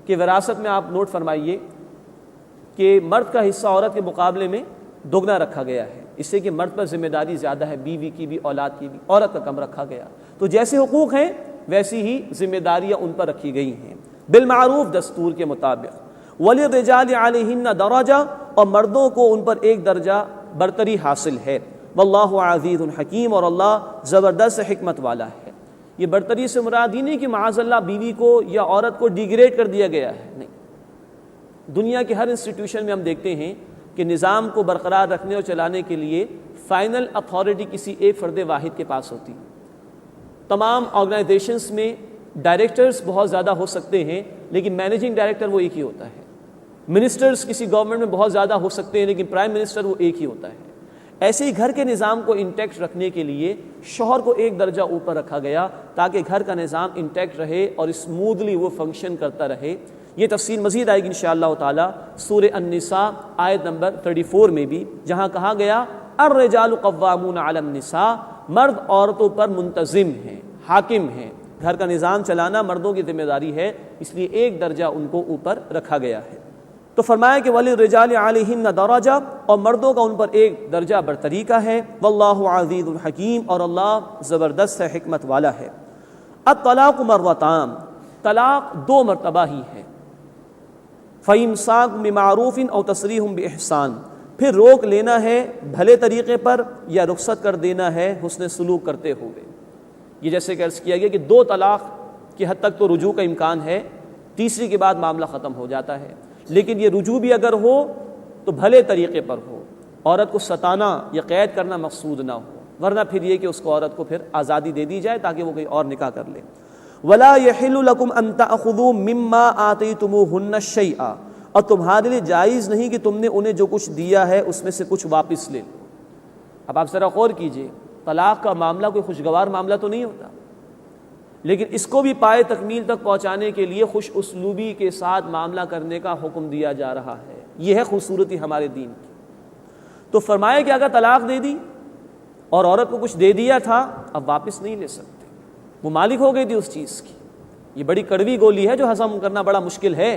کہ وراثت میں آپ نوٹ فرمائیے کہ مرد کا حصہ عورت کے مقابلے میں دوگنا رکھا گیا ہے، اس سے کہ مرد پر ذمہ داری زیادہ ہے، بیوی کی بھی اولاد کی بھی، عورت کا کم رکھا گیا۔ تو جیسے حقوق ہیں ویسی ہی ذمہ داریاں ان پر رکھی گئی ہیں بالمعروف، دستور کے مطابق۔ وَلِلرِّجَالِ عَلَيْهِنَّ دَرَجَةٌ، اور مردوں کو ان پر ایک درجہ برتری حاصل ہے۔ واللہ عزیز حکیم، اور اللہ زبردست حکمت والا ہے۔ یہ برتری سے مراد یہ نہیں کہ معاذ اللہ بیوی کو یا عورت کو ڈیگریڈ کر دیا گیا ہے، نہیں۔ دنیا کے ہر انسٹیٹیوشن میں ہم دیکھتے ہیں کہ نظام کو برقرار رکھنے اور چلانے کے لیے فائنل اتھارٹی کسی ایک فرد واحد کے پاس ہوتی ہے۔ تمام آرگنائزیشنز میں ڈائریکٹرز بہت زیادہ ہو سکتے ہیں لیکن مینیجنگ ڈائریکٹر وہ ایک ہی ہوتا ہے۔ منسٹرز کسی گورنمنٹ میں بہت زیادہ ہو سکتے ہیں لیکن پرائم منسٹر وہ ایک ہی ہوتا ہے۔ ایسے ہی گھر کے نظام کو انٹیکٹ رکھنے کے لیے شوہر کو ایک درجہ اوپر رکھا گیا تاکہ گھر کا نظام انٹیکٹ رہے اور اسموتھلی وہ فنکشن کرتا رہے۔ یہ تفصیل مزید آئے گی انشاءاللہ تعالی سورہ النساء آیت نمبر 34 میں بھی، جہاں کہا گیا الرجال قوامون علی النساء، مرد عورتوں پر منتظم ہیں، حاکم ہیں، گھر کا نظام چلانا مردوں کی ذمہ داری ہے، اس لیے ایک درجہ ان کو اوپر رکھا گیا ہے۔ تو فرمایا کہ وَلِلرِّجَالِ عَلَيْهِنَّ دَرَجَةٌ، اور مردوں کا ان پر ایک درجہ برتری کا ہے۔ واللہ عزیز الحکیم، اور اللہ زبردست ہے، حکمت والا ہے۔ الطلاق مرتان، طلاق 2 مرتبہ ہی ہے۔ فَإِمْسَاكٌ بِمَعْرُوفٍ أَوْ تَسْرِيحٌ بِإِحْسَانٍ، پھر روک لینا ہے بھلے طریقے پر یا رخصت کر دینا ہے حسن سلوک کرتے ہوئے۔ یہ جیسے کہ عرض کیا گیا کہ 2 طلاق کی حد تک تو رجوع کا امکان ہے، تیسری کے بعد معاملہ ختم ہو جاتا ہے، لیکن یہ رجوع بھی اگر ہو تو بھلے طریقے پر ہو، عورت کو ستانا یا قید کرنا مقصود نہ ہو، ورنہ پھر یہ کہ اس کو عورت کو پھر آزادی دے دی جائے تاکہ وہ کوئی اور نکاح کر لے۔ وَلَا يَحِلُّ لَكُمْ أَن تَأْخُذُوا مِمَّا آتَيْتُمُوهُنَّ شَيْئًا، اور تمہارے لیے جائز نہیں کہ تم نے انہیں جو کچھ دیا ہے اس میں سے کچھ واپس لے لو۔ اب آپ ذرا غور کیجئے، طلاق کا معاملہ کوئی خوشگوار معاملہ تو نہیں ہوتا، لیکن اس کو بھی پائے تکمیل تک پہنچانے کے لیے خوش اسلوبی کے ساتھ معاملہ کرنے کا حکم دیا جا رہا ہے۔ یہ ہے خوبصورتی ہمارے دین کی۔ تو فرمایا کہ اگر طلاق دے دی اور عورت کو کچھ دے دیا تھا اب واپس نہیں لے سکتے، وہ مالک ہو گئی تھی اس چیز کی۔ یہ بڑی کڑوی گولی ہے جو ہضم کرنا بڑا مشکل ہے،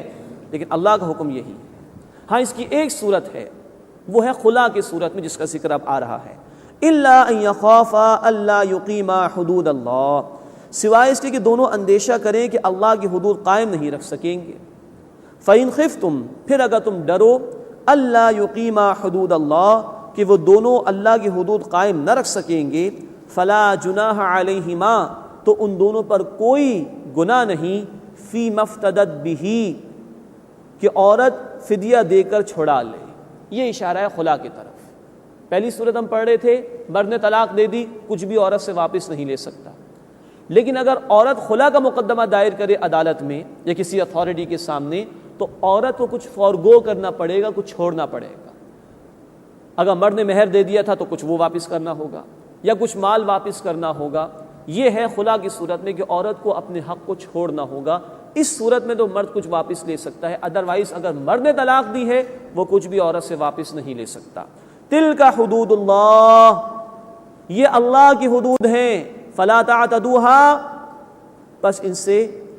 لیکن اللہ کا حکم یہی ہے۔ ہاں اس کی ایک صورت ہے، وہ ہے خلا کی صورت میں، جس کا ذکر اب آ رہا ہے، الا ان یخافا الا یقیما حدود اللہ، سوائے اس کے کہ دونوں اندیشہ کریں کہ اللہ کی حدود قائم نہیں رکھ سکیں گے۔ فَإِنْ خِفْتُمْ، پھر اگر تم ڈرو، اللہ یقیما حدود اللہ، کہ وہ دونوں اللہ کی حدود قائم نہ رکھ سکیں گے، فلا جناح علیہما، تو ان دونوں پر کوئی گناہ نہیں، فی مفتدت بہ، کہ عورت فدیہ دے کر چھڑا لے۔ یہ اشارہ ہے خلا کی طرف۔ پہلی صورت ہم پڑھ رہے تھے، مرد نے طلاق دے دی، کچھ بھی عورت سے واپس نہیں لے سکتا، لیکن اگر عورت خلا کا مقدمہ دائر کرے عدالت میں یا کسی اتھارٹی کے سامنے، تو عورت کو کچھ فورگو کرنا پڑے گا، کچھ چھوڑنا پڑے گا۔ اگر مرد نے مہر دے دیا تھا تو کچھ وہ واپس کرنا ہوگا، یا کچھ مال واپس کرنا ہوگا۔ یہ ہے خلا کی صورت میں کہ عورت کو اپنے حق کو چھوڑنا ہوگا۔ اس صورت میں تو مرد کچھ واپس لے سکتا ہے، ادروائز اگر مرد نے طلاق دی ہے وہ کچھ بھی عورت سے واپس نہیں لے سکتا۔ تلک حدود اللہ، یہ اللہ کی حدود ہیں، فلا تعتدوها، بس ان سے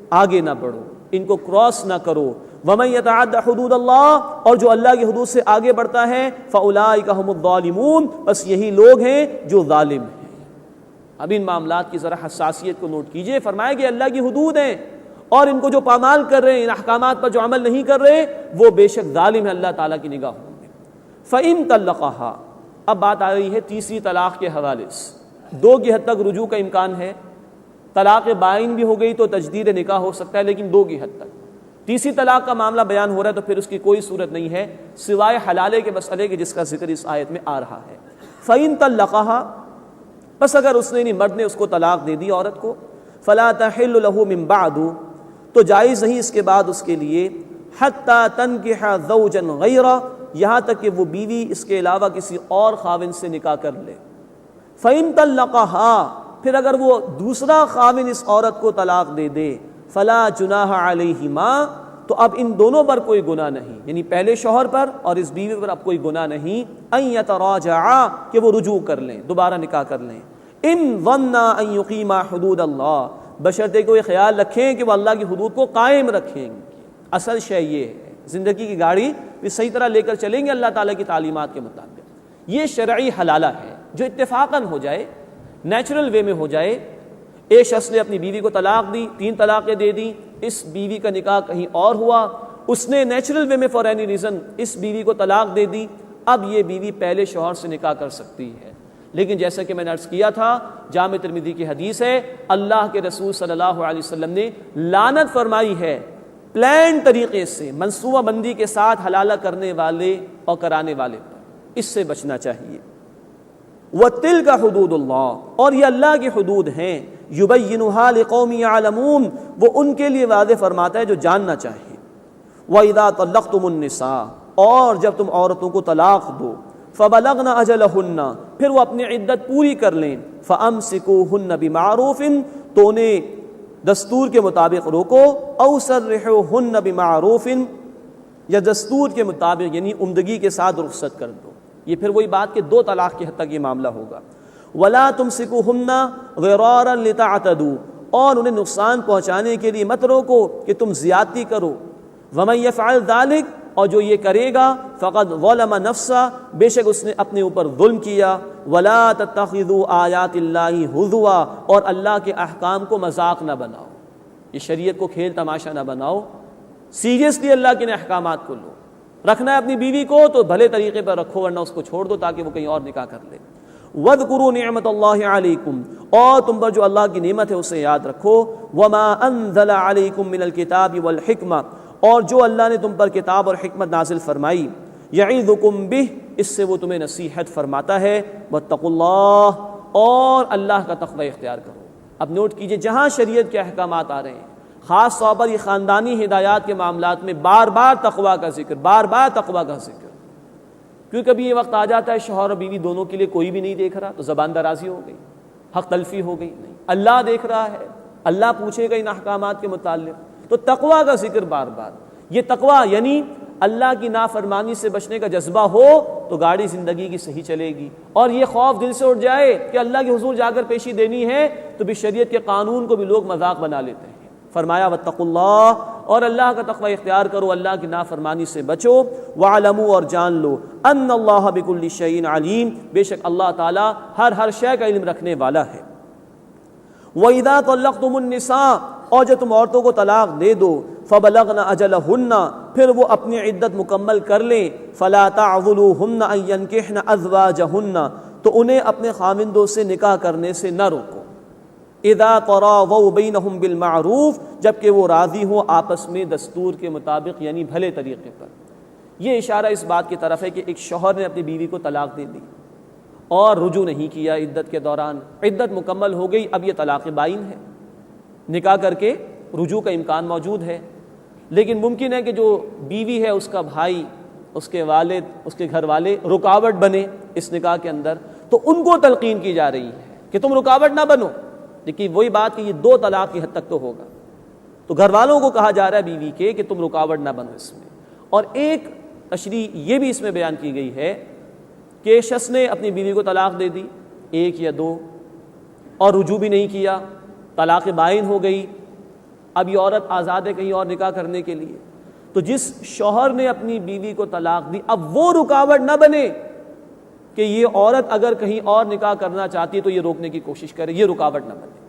آگے نہ بڑھو، ان کو کراس نہ کرو۔ ومن یتعد حدود اللہ، اور جو اللہ کی حدود سے آگے بڑھتا ہے، فاولئک هم الظالمون، بس یہی لوگ ہیں جو ظالم ہیں۔ اب ان معاملات کی ذرا حساسیت کو نوٹ کیجئے۔ فرمایا کہ اللہ کی حدود ہیں، اور ان کو جو پامال کر رہے ہیں، ان احکامات پر جو عمل نہیں کر رہے، وہ بے شک ظالم ہے اللہ تعالیٰ کی نگاہوں میں۔ فَإِن طَلَّقَهَا، اب بات آ رہی ہے تیسری طلاق کے حوالے سے۔ دو کی حد تک رجوع کا امکان ہے، طلاق بائن بھی ہو گئی تو تجدید نکاح ہو سکتا ہے، لیکن دو کی حد تک۔ تیسری طلاق کا معاملہ بیان ہو رہا ہے تو پھر اس کی کوئی صورت نہیں ہے سوائے حلالے کے مسئلے کے، جس کا ذکر اس آیت میں آ رہا ہے۔ فَإِن طَلَّقَهَا، بس اگر اس نے مرد نے اس کو طلاق دے دی عورت کو، فَلَا تَحِلُّ لَهُ مِن بَعْدُ، تو جائز نہیں اس کے بعد اس کے لیے، حَتَّى تَنْكِحَ زَوْجًا غَيْرَهُ، یہاں تک کہ وہ بیوی اس کے علاوہ کسی اور خاوند سے نکاح کر لے۔ فَإِن طَلَّقَهَا، پھر اگر وہ دوسرا خاوند اس عورت کو طلاق دے دے، فَلَا جُنَاحَ عَلَيْهِمَا، تو اب ان دونوں پر کوئی گناہ نہیں، یعنی پہلے شوہر پر اور اس بیوی پر اب کوئی گناہ نہیں، ان یتراجعا، کہ وہ رجوع کر لیں، دوبارہ نکاح کر لیں، ان ظنا ان یقیما حدود اللہ، بشرطے کہ وہ یہ خیال رکھیں کہ وہ اللہ کی حدود کو قائم رکھیں گے۔ اصل شے یہ ہے، زندگی کی گاڑی بھی صحیح طرح لے کر چلیں گے اللہ تعالیٰ کی تعلیمات کے مطابق۔ یہ شرعی حلالہ ہے جو اتفاقاً ہو جائے، نیچرل وے میں ہو جائے۔ ایک شخص نے اپنی بیوی کو طلاق دی، 3 طلاقیں دے دی، اس بیوی کا نکاح کہیں اور ہوا، اس نے نیچرل وے میں فار اینی ریزن اس بیوی کو طلاق دے دی، اب یہ بیوی پہلے شوہر سے نکاح کر سکتی ہے۔ لیکن جیسا کہ میں نے عرض کیا تھا، جامع ترمذی کی حدیث ہے، اللہ کے رسول صلی اللہ علیہ وسلم نے لعنت فرمائی ہے پلان طریقے سے، منصوبہ بندی کے ساتھ حلالہ کرنے والے اور کرانے والے پر، اس سے بچنا چاہیے۔ وَتِلْكَ حُدُودُ اللَّهِ، اور یہ اللہ کی حدود ہیں، يُبَيِّنُهَا لِقَوْمٍ يَعْلَمُونَ، وہ ان کے لیے واضح فرماتا ہے جو جاننا چاہیے۔ وَإِذَا طَلَّقْتُمُ النِّسَاءَ، اور جب تم عورتوں کو طلاق دو، فَبَلَغْنَ أَجَلَهُنَّ، پھر وہ اپنی عدت پوری کر لیں، فَأَمْسِكُوهُنَّ بِمَعْرُوفٍ، تو انہیں دستور کے مطابق روکو، أَوْ سَرِّحُوهُنَّ بِمَعْرُوفٍ، یا دستور کے مطابق یعنی عمدگی کے ساتھ رخصت کر دو۔ یہ پھر وہی بات کہ 2 طلاق کی حد تک یہ معاملہ ہوگا۔ وَلَا تُمْسِكُوهُنَّ ضِرَارًا لِتَعْتَدُوا، اور انہیں نقصان پہنچانے کے لیے مت روکو کہ تم زیادتی کرو۔ وَمَن يَفْعَلْ ذَلِكَ، اور جو یہ کرے گا، فَقَدْ ظَلَمَ نَفْسَهُ، بے شک اس نے اپنے اوپر ظلم کیا۔ وَلَا تَتَّخِذُوا آیَاتِ اللَّهِ هُزُوًا، اور اللہ کے احکام کو مذاق نہ بناؤ، یہ شریعت کو کھیل تماشا نہ بناؤ، سیریسلی اللہ کے احکامات کو لو۔ رکھنا ہے اپنی بیوی کو تو بھلے طریقے پر رکھو، ورنہ اس کو چھوڑ دو تاکہ وہ کہیں اور نکاح کر لے۔ وَاذْكُرُوا نِعْمَتَ اللَّهِ عَلَيْكُمْ، اور تم پر جو اللہ کی نعمت ہے اسے یاد رکھو۔ وَمَا أَنزَلَ عَلَيْكُمْ مِنَ الْكِتَابِ وَالْحِكْمَةِ، اور جو اللہ نے تم پر کتاب اور حکمت نازل فرمائی۔ یعظکم بہ، اس سے وہ تمہیں نصیحت فرماتا ہے۔ واتقوا اللہ، اور اللہ کا تقوی اختیار کرو۔ اب نوٹ کیجئے، جہاں شریعت کے احکامات آ رہے ہیں، خاص طور پر یہ خاندانی ہدایات کے معاملات میں بار بار تقوی کا ذکر، بار بار تقوی کا ذکر، کیونکہ کبھی یہ وقت آ جاتا ہے شوہر اور بیوی دونوں کے لیے کوئی بھی نہیں دیکھ رہا تو زبان درازی ہو گئی، حق تلفی ہو گئی۔ نہیں، اللہ دیکھ رہا ہے، اللہ پوچھے گا ان احکامات کے متعلق، تو تقوی کا ذکر بار بار۔ یہ تقوی یعنی اللہ کی نافرمانی سے بچنے کا جذبہ ہو تو گاڑی زندگی کی صحیح چلے گی، اور یہ خوف دل سے اٹھ جائے کہ اللہ کے حضور جا کر پیشی دینی ہے تو بھی شریعت کے قانون کو بھی لوگ مذاق بنا لیتے ہیں۔ فرمایا واتقوا اللہ، اور اللہ کا تقوی اختیار کرو، اللہ کی نافرمانی سے بچو، وَاعْلَمُوا، اور جان لو، ان اللہ بکل شیء علیم، بے شک اللہ تعالیٰ ہر شے کا علم رکھنے والا ہے۔ وَإِذَا طَلَّقْتُمُ النِّسَاءَ، اور جب تم عورتوں کو طلاق دے دو، فَبَلَغْنَ أَجَلَهُنَّ، پھر وہ اپنی عدت مکمل کر لیں، فَلَا تَعْضُلُوهُنَّ أَن يَنكِحْنَ أَزْوَاجَهُنَّ، تو انہیں اپنے خاوندوں سے نکاح کرنے سے نہ روکو، اذا تراضوا بینہم بالمعروف، جبکہ وہ راضی ہوں آپس میں دستور کے مطابق یعنی بھلے طریقے پر۔ یہ اشارہ اس بات کی طرف ہے کہ ایک شوہر نے اپنی بیوی کو طلاق دے دی اور رجوع نہیں کیا عدت کے دوران، عدت مکمل ہو گئی، اب یہ طلاق بائن ہے، نکاح کر کے رجوع کا امکان موجود ہے، لیکن ممکن ہے کہ جو بیوی ہے اس کا بھائی، اس کے والد، اس کے گھر والے رکاوٹ بنے اس نکاح کے اندر، تو ان کو تلقین کی جا رہی ہے کہ تم رکاوٹ نہ بنو، لیکن وہی بات کہ یہ 2 طلاق کی حد تک تو ہوگا، تو گھر والوں کو کہا جا رہا ہے بیوی کے کہ تم رکاوٹ نہ بنو اس میں۔ اور ایک تشریح یہ بھی اس میں بیان کی گئی ہے کہ شخص نے اپنی بیوی کو طلاق دے دی 1 یا 2 اور رجوع بھی نہیں کیا، طلاق بائن ہو گئی، اب یہ عورت آزاد ہے کہیں اور نکاح کرنے کے لیے، تو جس شوہر نے اپنی بیوی کو طلاق دی اب وہ رکاوٹ نہ بنے کہ یہ عورت اگر کہیں اور نکاح کرنا چاہتی ہے تو یہ روکنے کی کوشش کرے، یہ رکاوٹ نہ بنے۔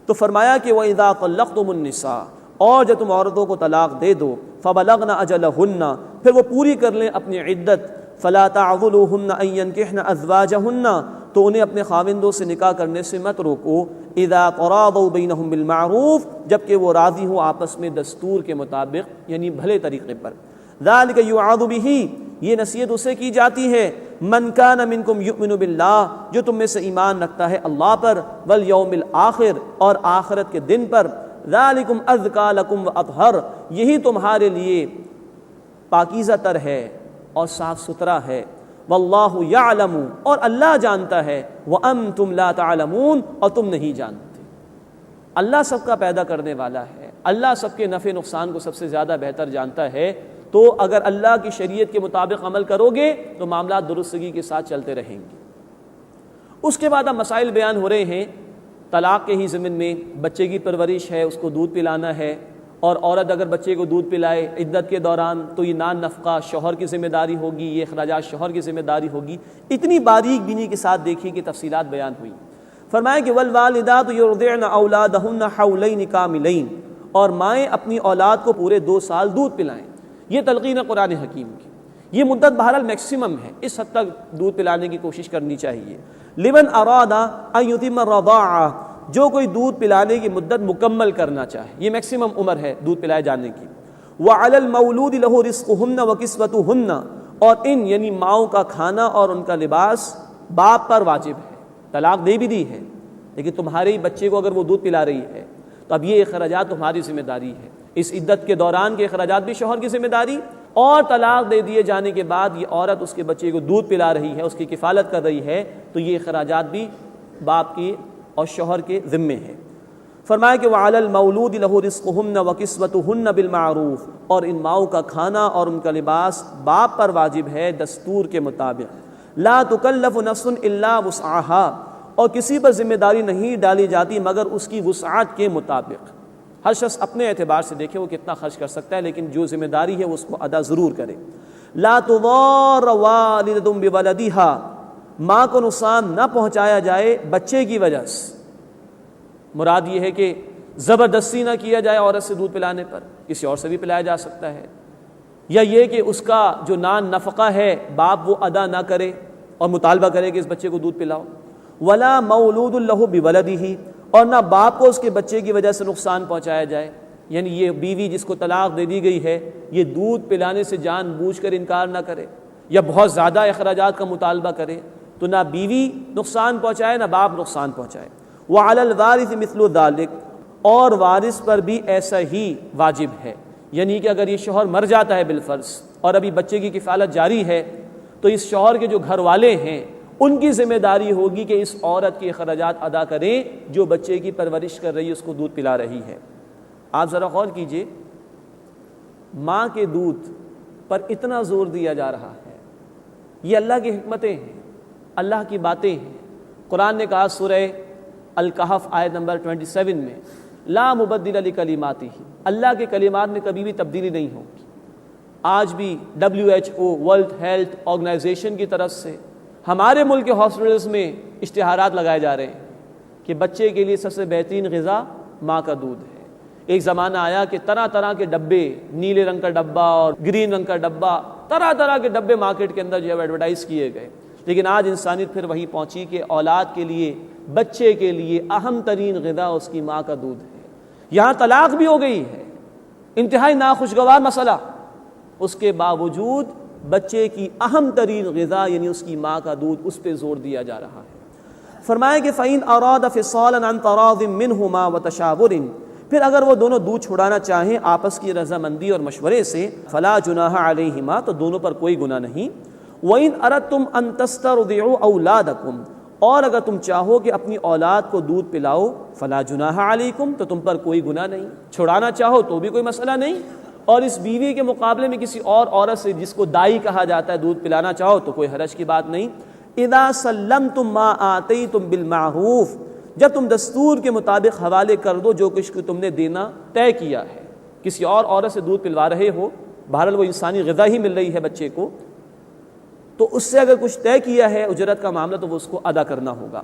تو فرمایا کہ وَإِذَا طَلَّقْتُمُ النِّسَاءَ، اور جب تم عورتوں کو طلاق دے دو، فَبَلَغْنَ أَجَلَهُنَّ، پھر وہ پوری کر لیں اپنی عدت، فَلَا تَعْضُلُوهُنَّ أَن يَنكِحْنَ أَزْوَاجَهُنَّ، تو انہیں اپنے خاوندوں سے نکاح کرنے سے مت روکو، اذا تراضوا بینہم بالمعروف، جبکہ وہ راضی ہوں آپس میں دستور کے مطابق یعنی بھلے طریقے پر، ذالک یوعظ بہ، یہ نصیحت اسے کی جاتی ہے، من کان منکم یؤمن باللہ، جو تم میں سے ایمان رکھتا ہے اللہ پر، والیوم الآخر، اور آخرت کے دن پر، ذالکم ازکی لکم واطہر، یہی تمہارے لیے پاکیزہ تر ہے اور صاف ستھرا ہے، واللہ یعلم، اور اللہ جانتا ہے، وانتم لا تعلمون، اور تم نہیں جانتے۔ اللہ سب کا پیدا کرنے والا ہے، اللہ سب کے نفع نقصان کو سب سے زیادہ بہتر جانتا ہے، تو اگر اللہ کی شریعت کے مطابق عمل کرو گے تو معاملات درستگی کے ساتھ چلتے رہیں گے۔ اس کے بعد اب مسائل بیان ہو رہے ہیں طلاق کے ہی ضمن میں، بچے کی پرورش ہے، اس کو دودھ پلانا ہے، اور عورت اگر بچے کو دودھ پلائے عدت کے دوران تو یہ نان نفقہ شوہر کی ذمہ داری ہوگی، یہ اخراجات شوہر کی ذمہ داری ہوگی۔ اتنی باریک بینی کے ساتھ دیکھیے کہ تفصیلات بیان ہوئی۔ فرمایا کہ والوالدات یرضعن اولادہن حولین کاملین، اور مائیں اپنی اولاد کو پورے 2 سال دودھ پلائیں، یہ تلقین قرآن حکیم کی، یہ مدت بہرحال میکسیمم ہے، اس حد تک دودھ پلانے کی کوشش کرنی چاہیے۔ لمن اراد ان یتم الرضاعہ، جو کوئی دودھ پلانے کی مدت مکمل کرنا چاہے، یہ میکسیمم عمر ہے دودھ پلائے جانے کی۔ وعلی المولود لہ رزقہن وکسوتہن، اور ان یعنی ماؤں کا کھانا اور ان کا لباس باپ پر واجب ہے، طلاق دے بھی دی ہے لیکن تمہارے ہی بچے کو اگر وہ دودھ پلا رہی ہے تو اب یہ اخراجات تمہاری ذمہ داری ہے، اس عدت کے دوران کے اخراجات بھی شوہر کی ذمہ داری، اور طلاق دے دیے جانے کے بعد یہ عورت اس کے بچے کو دودھ پلا رہی ہے، اس کی کفالت کر رہی ہے، تو یہ اخراجات بھی باپ کی اور شوہر کے ذمے ہے۔ فرمایا کہ وعلی المولود لہ رزقہن وکسوتہن بالمعروف، اور ان ماؤں کا کھانا اور ان کا لباس باپ پر واجب ہے دستور کے مطابق۔ لا تکلف نفس الا وسعها، اور کسی پر ذمہ داری نہیں ڈالی جاتی مگر اس کی وسعت کے مطابق۔ ہر شخص اپنے اعتبار سے دیکھے وہ کتنا خرچ کر سکتا ہے، لیکن جو ذمہ داری ہے وہ اس کو ادا ضرور کرے۔ لا تضار والدۃ بولدہا، ماں کو نقصان نہ پہنچایا جائے بچے کی وجہ سے، مراد یہ ہے کہ زبردستی نہ کیا جائے عورت سے دودھ پلانے پر، کسی اور سے بھی پلایا جا سکتا ہے، یا یہ کہ اس کا جو نان نفقہ ہے باپ وہ ادا نہ کرے اور مطالبہ کرے کہ اس بچے کو دودھ پلاؤ۔ ولا مولود لہ بولدہ، اور نہ باپ کو اس کے بچے کی وجہ سے نقصان پہنچایا جائے، یعنی یہ بیوی جس کو طلاق دے دی گئی ہے یہ دودھ پلانے سے جان بوجھ کر انکار نہ کرے یا بہت زیادہ اخراجات کا مطالبہ کرے، تو نہ بیوی نقصان پہنچائے نہ باپ نقصان پہنچائے۔ وعلی الوارث مثل ذلک، اور وارث پر بھی ایسا ہی واجب ہے، یعنی کہ اگر یہ شوہر مر جاتا ہے بالفرض اور ابھی بچے کی کفالت جاری ہے تو اس شوہر کے جو گھر والے ہیں ان کی ذمہ داری ہوگی کہ اس عورت کے اخراجات ادا کریں جو بچے کی پرورش کر رہی ہے، اس کو دودھ پلا رہی ہے۔ آپ ذرا غور کیجئے، ماں کے دودھ پر اتنا زور دیا جا رہا ہے یہ اللہ کی حکمتیں ہیں، اللہ کی باتیں ہیں۔ قرآن نے کہا سورہ الکہف آیت نمبر 27 میں لا مبدل لکلماتہ، اللہ کے کلمات میں کبھی بھی تبدیلی نہیں ہوگی۔ آج بھی WHO ورلڈ ہیلتھ آرگنائزیشن کی طرف سے ہمارے ملک کے ہاسپٹلز میں اشتہارات لگائے جا رہے ہیں کہ بچے کے لیے سب سے بہترین غذا ماں کا دودھ ہے۔ ایک زمانہ آیا کہ طرح طرح کے ڈبے، نیلے رنگ کا ڈبہ اور گرین رنگ کا ڈبہ، طرح طرح کے ڈبے مارکیٹ کے اندر جو ہے ایڈورٹائز کیے گئے، لیکن آج انسانیت پھر وہیں پہنچی کہ اولاد کے لیے، بچے کے لیے اہم ترین غذا اس کی ماں کا دودھ ہے۔ یہاں طلاق بھی ہو گئی ہے، انتہائی ناخوشگوار مسئلہ، اس کے باوجود بچے کی اہم ترین غذا یعنی اس کی ماں کا دودھ، اس پہ زور دیا جا رہا ہے۔ فرمایا کہ فَإِنْ أَرَادَ فِصَالًا عَنْ تَرَاضٍ مِّنْهُمَا وَتَشَاوُرٍ، پھر اگر وہ دونوں دودھ چھڑانا چاہیں آپس کی رضامندی اور مشورے سے، فَلَا جُنَاحَ عَلَيْهِمَا، تو دونوں پر کوئی گناہ نہیں۔ وَإِنْ أَرَدْتُمْ أَن تَسْتَرْضِعُوا أَوْلَادَكُمْ، اور اگر تم چاہو کہ اپنی اولاد کو دودھ پلاؤ، فَلَا جُنَاحَ عَلَيْكُمْ، تو تم پر کوئی گناہ نہیں، چھڑانا چاہو تو بھی کوئی مسئلہ نہیں، اور اس بیوی کے مقابلے میں کسی اور عورت سے جس کو دائی کہا جاتا ہے دودھ پلانا چاہو تو کوئی حرج کی بات نہیں۔ اذا سلمتم ما آتیتم بالمعروف، جب تم دستور کے مطابق حوالے کر دو جو کچھ تم نے دینا طے کیا ہے۔ کسی اور عورت سے دودھ پلوا رہے ہو، بہرحال وہ انسانی غذا ہی مل رہی ہے بچے کو، تو اس سے اگر کچھ طے کیا ہے اجرت کا معاملہ تو وہ اس کو ادا کرنا ہوگا۔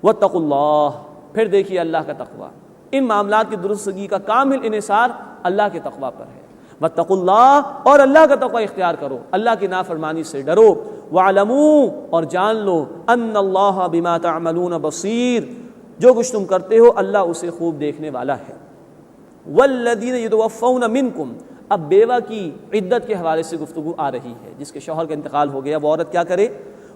واتقوا اللہ، پھر دیکھیے اللہ کا تقوی، ان معاملات کی درستگی کا کامل انحصار اللہ کے تقوی پر ہے۔ واتقوا اللہ، اور اللہ کا تقوی اختیار کرو، اللہ کی نافرمانی سے ڈرو۔ وَاعْلَمُوا، اور جان لو، ان اللہ بما تعملون بصیر، جو کچھ تم کرتے ہو اللہ اسے خوب دیکھنے والا ہے۔ والذین یتوفون منکم، اب بیوہ کی عدت کے حوالے سے گفتگو آ رہی ہے، جس کے شوہر کا انتقال ہو گیا وہ عورت کیا کرے؟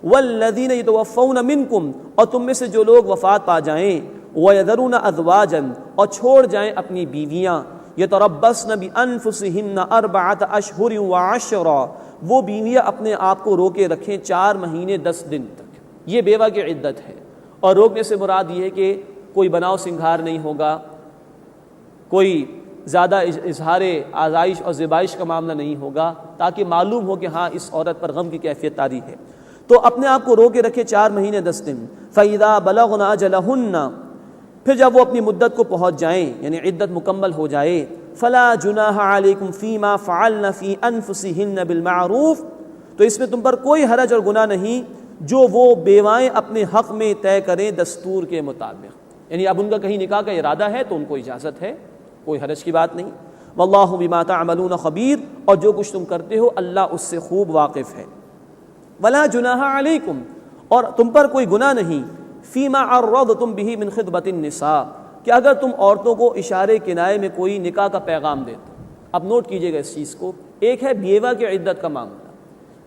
والذین یتوفون منکم، اور تم میں سے جو لوگ وفات پا جائیں، وَيَذَرُونَ أَزْوَاجًا، اور چھوڑ جائیں اپنی بیویاں، يَتَرَبَّصْنَ بِأَنفُسِهِنَّ 4 أشهر و10، وہ بیویاں اپنے آپ کو روکے رکھیں 4 مہینے 10 دن تک، یہ بیوہ کی عدت ہے۔ اور روکنے سے مراد یہ ہے کہ کوئی بناؤ سنگھار نہیں ہوگا، کوئی زیادہ اظہار آزائش اور زیبائش کا معاملہ نہیں ہوگا، تاکہ معلوم ہو کہ ہاں اس عورت پر غم کی کیفیت طاری ہے۔ تو اپنے آپ کو روکے رکھے 4 مہینے 10 دن۔ فَإِذَا بَلَغْنَ أَجَلَهُنَّ، پھر جب وہ اپنی مدت کو پہنچ جائیں یعنی عدت مکمل ہو جائے، فَلَا جُنَاحَ عَلَيْكُمْ فِي مَا فَعَلْنَ فِي أَنفُسِهِنَّ بِالْمَعْرُوفِ، تو اس میں تم پر کوئی حرج اور گناہ نہیں جو وہ بیوائیں اپنے حق میں طے کریں دستور کے مطابق، یعنی اب ان کا کہیں نکاح کا ارادہ ہے تو ان کو اجازت ہے، کوئی حرج کی بات نہیں۔ وَاللَّهُ بِمَا تَعْمَلُونَ خَبِيرٌ، اور جو کچھ تم کرتے ہو اللہ اس سے خوب واقف ہے۔ وَلَا جُنَاحَ عَلَيْكُمْ، اور تم پر کوئی گناہ نہیں، فِيمَا عَرَّضْتُمْ بِهِ مِنْ خِطْبَةِ النِّسَاءِ، کہ اگر تم عورتوں کو اشارے کنائے میں کوئی نکاح کا پیغام دیتے ہو۔ اب نوٹ کیجئے گا اس چیز کو، ایک ہے بیوہ کی عدت کا معاملہ،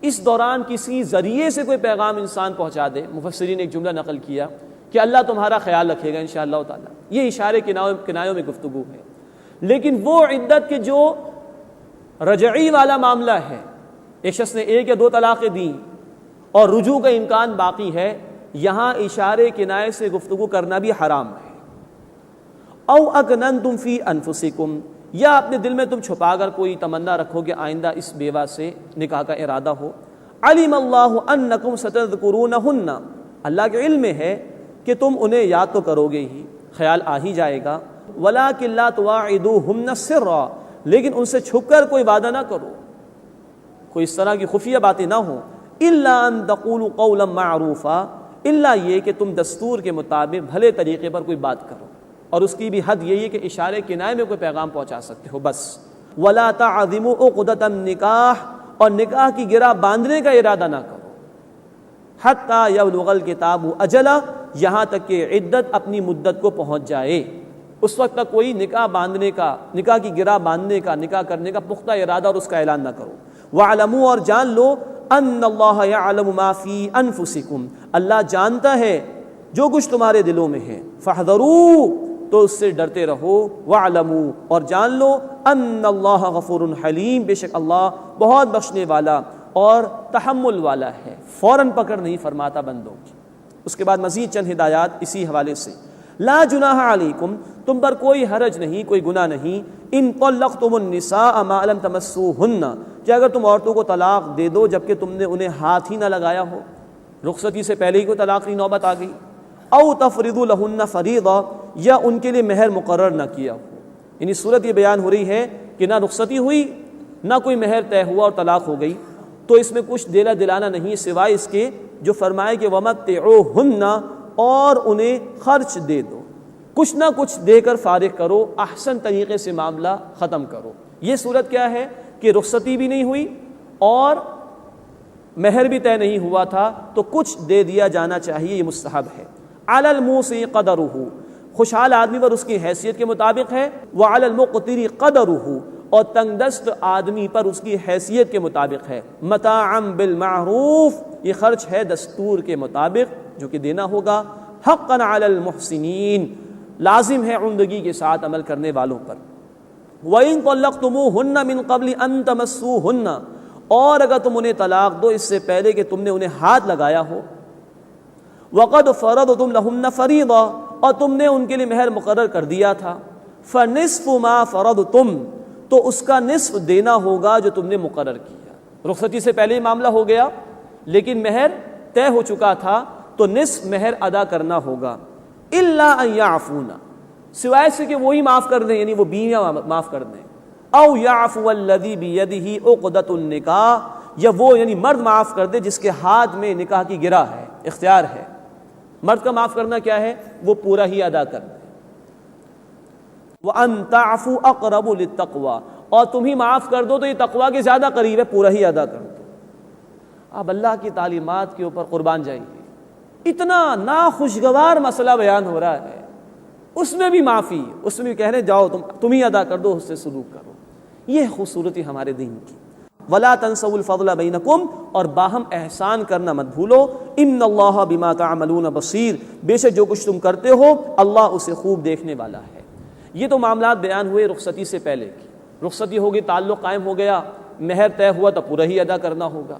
اس دوران کسی ذریعے سے کوئی پیغام انسان پہنچا دے، مفسرین نے ایک جملہ نقل کیا کہ اللہ تمہارا خیال رکھے گا انشاءاللہ تعالی، یہ اشارے کنایوں میں گفتگو ہے۔ لیکن وہ عدت کے جو رجعی والا معاملہ ہے، ایک شخص نے 1 یا 2 طلاقیں دیں اور رجوع کا امکان باقی ہے، یہاں اشارے کنائے سے گفتگو کرنا بھی حرام ہے۔ او اکننتم فی انفسکم، یا اپنے دل میں تم چھپا کر کوئی تمنا رکھو کہ آئندہ اس بیوہ سے نکاح کا ارادہ ہو۔ علم اللہ انکم ستذکرونہن، اللہ کے علم میں ہے کہ تم انہیں یاد تو کرو گے ہی، خیال آ ہی جائے گا۔ ولکن لا تواعدوہن سرا، لیکن ان سے چھپ کر کوئی وعدہ نہ کرو، کوئی اس طرح کی خفیہ باتیں نہ ہوں۔ الا ان تقولوا قولا معروفا، الا یہ کہ تم دستور کے مطابق بھلے طریقے پر کوئی بات کرو، اور اس کی بھی حد یہی ہے کہ اشارے کنائے میں کوئی پیغام پہنچا سکتے ہو بس۔ ولا تعزموا عقدۃ النکاح، اور نکاح کی گرہ باندھنے کا ارادہ نہ کرو، حتی یبلغ الکتاب اجلہ، یہاں تک کہ عدت اپنی مدت کو پہنچ جائے، اس وقت تک کوئی نکاح باندھنے کا، نکاح کی گرہ باندھنے کا، نکاح کرنے کا پختہ ارادہ اور اس کا اعلان نہ کرو۔ وَاعْلَمُوا، اور جان لو، ان اللہ یعلم ما فی انفسکم، اللہ جانتا ہے جو کچھ تمہارے دلوں میں ہے۔ فاحذروا، تو اس سے ڈرتے رہو۔ وَاعْلَمُوا، اور جان لو، ان اللہ غفور حلیم، بے شک اللہ بہت بخشنے والا اور تحمل والا ہے، فوراً پکڑ نہیں فرماتا بندوں کی۔ اس کے بعد مزید چند ہدایات اسی حوالے سے۔ لا جناح علیکم، تم پر کوئی حرج نہیں، کوئی گناہ نہیں، ان طلقتم النساء ما لم تمسوہن، کہ اگر تم عورتوں کو طلاق دے دو جبکہ تم نے انہیں ہاتھ ہی نہ لگایا ہو، رخصتی سے پہلے ہی کوئی طلاق کی نوبت آ گئی، او تفرضوا لہن فریضہ، یا ان کے لیے مہر مقرر نہ کیا ہو. یعنی صورت یہ بیان ہو رہی ہے کہ نہ رخصتی ہوئی نہ کوئی مہر طے ہوا اور طلاق ہو گئی، تو اس میں کچھ دینا دلانا نہیں سوائے اس کے جو فرمائے کہ وَمَتِّعُوهُنَّ، اور انہیں خرچ دے دو، کچھ نہ کچھ دے کر فارغ کرو، احسن طریقے سے معاملہ ختم کرو. یہ صورت کیا ہے کہ رخصتی بھی نہیں ہوئی اور مہر بھی طے نہیں ہوا تھا، تو کچھ دے دیا جانا چاہیے، یہ مستحب ہے. علی الموسع قدرہ، خوشحال آدمی پر اس کی حیثیت کے مطابق ہے، وعلی المقتر قدرہ، اور تنگ دست آدمی پر اس کی حیثیت کے مطابق ہے. متاعا بالمعروف، یہ خرچ ہے دستور کے مطابق جو کہ دینا ہوگا. حقا علی المحسنین، لازم ہے عمدگی کے ساتھ عمل کرنے والوں پر. وَإِن طَلَّقْتُمُوهُنَّ مِن قَبْلِ أَن تَمَسُّوهُنَّ، اور اگر تم انہیں طلاق دو اس سے پہلے کہ تم نے انہیں ہاتھ لگایا ہو. وَقَدْ فَرَضْتُمْ لَهُنَّ فَرِيضَةً، اور تم نے ان کے لیے مہر مقرر کر دیا تھا. فَنِصْفُ مَا فَرَضْتُمْ، تو اس کا نصف دینا ہوگا جو تم نے مقرر کیا. رخصتی سے پہلے ہی معاملہ ہو گیا لیکن مہر طے ہو چکا تھا، تو نصف مہر ادا کرنا ہوگا. الا ان یعفون، سوائے سے کہ وہی معاف کر دیں، یعنی وہ بیویاں معاف کر دیں. او یعفو الذی بیدہ عقدۃ النکاح، یا وہ یعنی مرد معاف کر دے جس کے ہاتھ میں نکاح کی گرہ ہے، اختیار ہے. مرد کا معاف کرنا کیا ہے؟ وہ پورا ہی ادا کر دے. وَأَن تَعْفُوا أَقْرَبُ لِلتَّقْوَى، اور تم ہی معاف کر دو تو یہ تقویٰ کے زیادہ قریب ہے، پورا ہی ادا کر دو. اب اللہ کی تعلیمات کے اوپر قربان جائیے، اتنا ناخوشگوار مسئلہ بیان ہو رہا ہے، اس میں بھی معافی، اس میں بھی کہہ رہے جاؤ تم ہی ادا کر دو، اس سے سلوک کرو. یہ خوبصورتی ہمارے دین کی. وَلَا تَنْسَوُا الْفَضْلَ بَيْنَكُمْ، اور باہم احسان کرنا مت بھولو. إِنَّ اللَّهَ بِمَا تَعْمَلُونَ بَصِيرٌ، بے شک جو کچھ تم کرتے ہو اللہ اسے خوب دیکھنے والا ہے. یہ تو معاملات بیان ہوئے رخصتی سے پہلے کی. رخصتی ہوگی، تعلق قائم ہو گیا، مہر طے ہوا تو پورا ہی ادا کرنا ہوگا.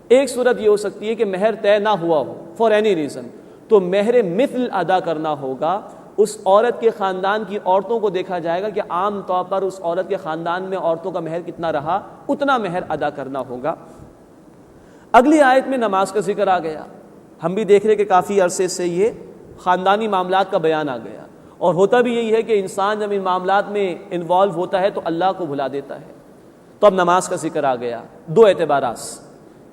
ایک صورت یہ ہو سکتی ہے کہ مہر طے نہ ہوا ہو فار اینی ریزن، تو مہر مثل ادا کرنا ہوگا. اس عورت کے خاندان کی عورتوں کو دیکھا جائے گا کہ عام طور پر اس عورت کے خاندان میں عورتوں کا مہر کتنا رہا، اتنا مہر ادا کرنا ہوگا. اگلی آیت میں نماز کا ذکر آ گیا. ہم بھی دیکھ رہے کہ کافی عرصے سے یہ خاندانی معاملات کا بیان آ گیا، اور ہوتا بھی یہی ہے کہ انسان جب ان معاملات میں انوالو ہوتا ہے تو اللہ کو بھلا دیتا ہے. تو اب نماز کا ذکر آ گیا. دو اعتبارات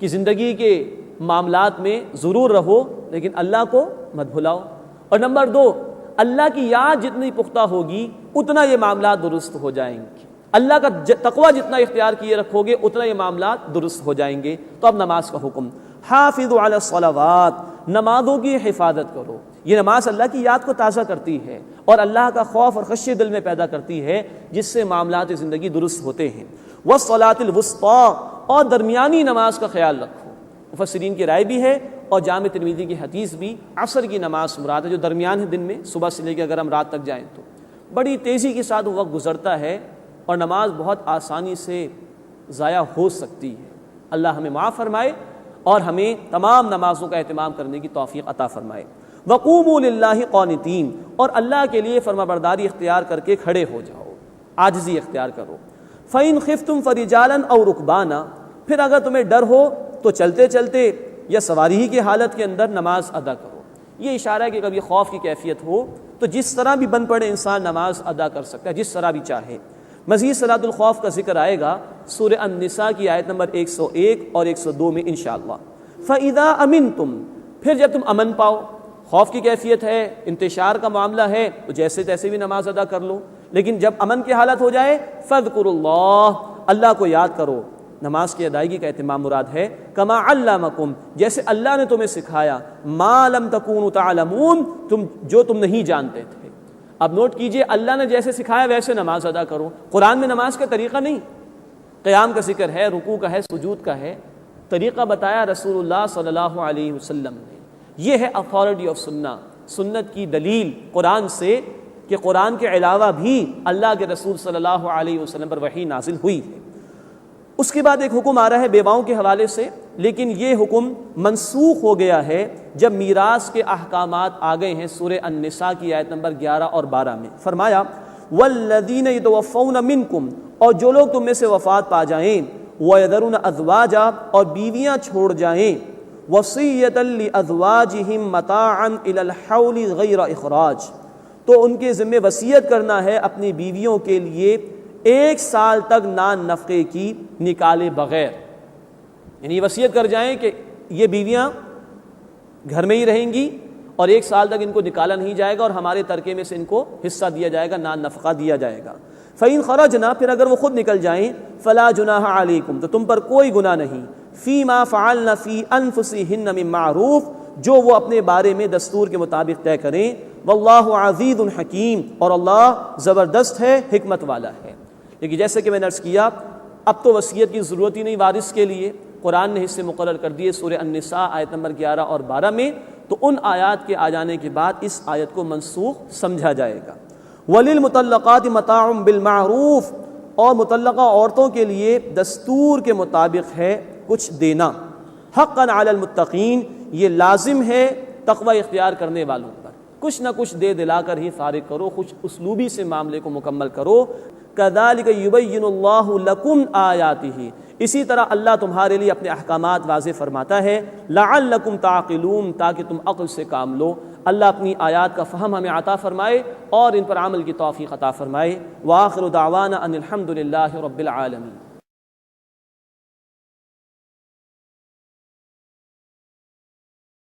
کہ زندگی کے معاملات میں ضرور رہو لیکن اللہ کو مت بھلاؤ، اور نمبر دو، اللہ کی یاد جتنی پختہ ہوگی اتنا یہ معاملات درست ہو جائیں گے. اللہ کا تقوی جتنا اختیار کیے رکھو گے اتنا یہ معاملات درست ہو جائیں گے. تو اب نماز کا حکم، حافظوا علی الصلوات، نمازوں کی حفاظت کرو. یہ نماز اللہ کی یاد کو تازہ کرتی ہے اور اللہ کا خوف اور خشیت دل میں پیدا کرتی ہے، جس سے معاملات زندگی درست ہوتے ہیں. والصلاۃ الوسطیٰ، اور درمیانی نماز کا خیال رکھو. مفسرین کی رائے بھی ہے اور جامع ترمذی کی حدیث بھی، عصر کی نماز مراد ہے جو درمیان ہے دن میں، صبح سے لے کے اگر ہم رات تک جائیں تو بڑی تیزی کے ساتھ وہ وقت گزرتا ہے اور نماز بہت آسانی سے ضائع ہو سکتی ہے. اللہ ہمیں معاف فرمائے اور ہمیں تمام نمازوں کا اہتمام کرنے کی توفیق عطا فرمائے. وقوموا للہ قانتین، اور اللہ کے لیے فرما برداری اختیار کر کے کھڑے ہو جاؤ، عاجزی اختیار کرو. فَإِنْ خِفْتُمْ فَرِجَالًا أَوْ رُكْبَانًا، پھر اگر تمہیں ڈر ہو تو چلتے چلتے یا سواری ہی کی حالت کے اندر نماز ادا کرو. یہ اشارہ ہے کہ کبھی خوف کی کیفیت ہو تو جس طرح بھی بن پڑے انسان نماز ادا کر سکتا ہے، جس طرح بھی چاہے. مزید صلاۃ الخوف کا ذکر آئے گا سورہ النساء کی آیت نمبر 101 اور 102 میں انشاءاللہ. فَإِذَا أَمِنْتُمْ، پھر جب تم امن پاؤ، خوف کی کیفیت ہے، انتشار کا معاملہ ہے، تو جیسے تیسے بھی نماز ادا کر لو. لیکن جب امن کی حالت ہو جائے، فَاذْكُرُوا اللَّهَ، اللہ کو یاد کرو. نماز کی ادائیگی کا اہتمام مراد ہے. کما علمکم، جیسے اللہ نے تمہیں سکھایا، ما لم تکونوا تعلمون، جو تم نہیں جانتے تھے. اب نوٹ کیجئے، اللہ نے جیسے سکھایا ویسے نماز ادا کرو. قرآن میں نماز کا طریقہ نہیں، قیام کا ذکر ہے، رکوع کا ہے، سجود کا ہے، طریقہ بتایا رسول اللہ صلی اللہ علیہ وسلم نے. یہ ہے اتھارٹی آف سنہ، سنت کی دلیل قرآن سے کہ قرآن کے علاوہ بھی اللہ کے رسول صلی اللہ علیہ وسلم پر وحی نازل ہوئی ہے. اس کے بعد ایک حکم آ رہا ہے بیواؤں کے حوالے سے. لیکن یہ حکم منسوخ ہو گیا ہے جب میراث کے احکامات آ گئے ہیں سورہ النساء کی آیت نمبر 11 اور 12 میں۔ فرمایا والذین یتوفون منکم، اور جو لوگ تم میں سے وفات پا جائیں، ویذرون ازواجا، اور بیویاں چھوڑ جائیں، وصیۃ لازواجہم متاعا الی الحول غیر اخراج، تو ان کے ذمہ وصیت کرنا ہے اپنی بیویوں کے لیے 1 سال تک نان نفقے کی نکالے بغیر، یعنی وصیت کر جائیں کہ یہ بیویاں گھر میں ہی رہیں گی اور 1 سال تک ان کو نکالا نہیں جائے گا اور ہمارے ترکے میں سے ان کو حصہ دیا جائے گا، نان نفقہ دیا جائے گا۔ فَإِنْ خَرَجْنَا، پھر اگر وہ خود نکل جائیں، فَلَا جُنَاحَ عَلَيْكُمْ، تو تم پر کوئی گناہ نہیں، فِي مَا فَعَلْنَ فِي أَنفُسِهِنَّ مِن مَّعْرُوف، جو وہ اپنے بارے میں دستور کے مطابق طے کریں، وَاللَّهُ عَزِيزٌ حَكِيمٌ، اور اللہ زبردست ہے، حکمت والا ہے۔ لیکن جیسے کہ میں نے عرض کیا، اب تو وصیت کی ضرورت ہی نہیں وارث کے لیے، قرآن نے حصے مقرر کر دیے سورہ النساء آیت نمبر 11 اور 12 میں، تو ان آیات کے آ جانے کے بعد اس آیت کو منسوخ سمجھا جائے گا۔ وَلِلْمُطَلَّقَاتِ مَتَاعٌ بِالْمَعْرُوفِ، اور مطلقہ عورتوں کے لیے دستور کے مطابق ہے کچھ دینا، حقاً علی المتقین، یہ لازم ہے تقوی اختیار کرنے والوں پر، کچھ نہ کچھ دے دلا کر ہی فارغ کرو، کچھ اسلوبی سے معاملے کو مکمل کرو۔ کذالک یبین اللہ لکم آیاتہ، اسی طرح اللہ تمہارے لیے اپنے احکامات واضح فرماتا ہے، لعلکم تعقلون، تاکہ تم عقل سے کام لو۔ اللہ اپنی آیات کا فہم ہمیں عطا فرمائے اور ان پر عمل کی توفیق عطا فرمائے۔ وآخر دعوانا ان الحمد للہ رب العالمین۔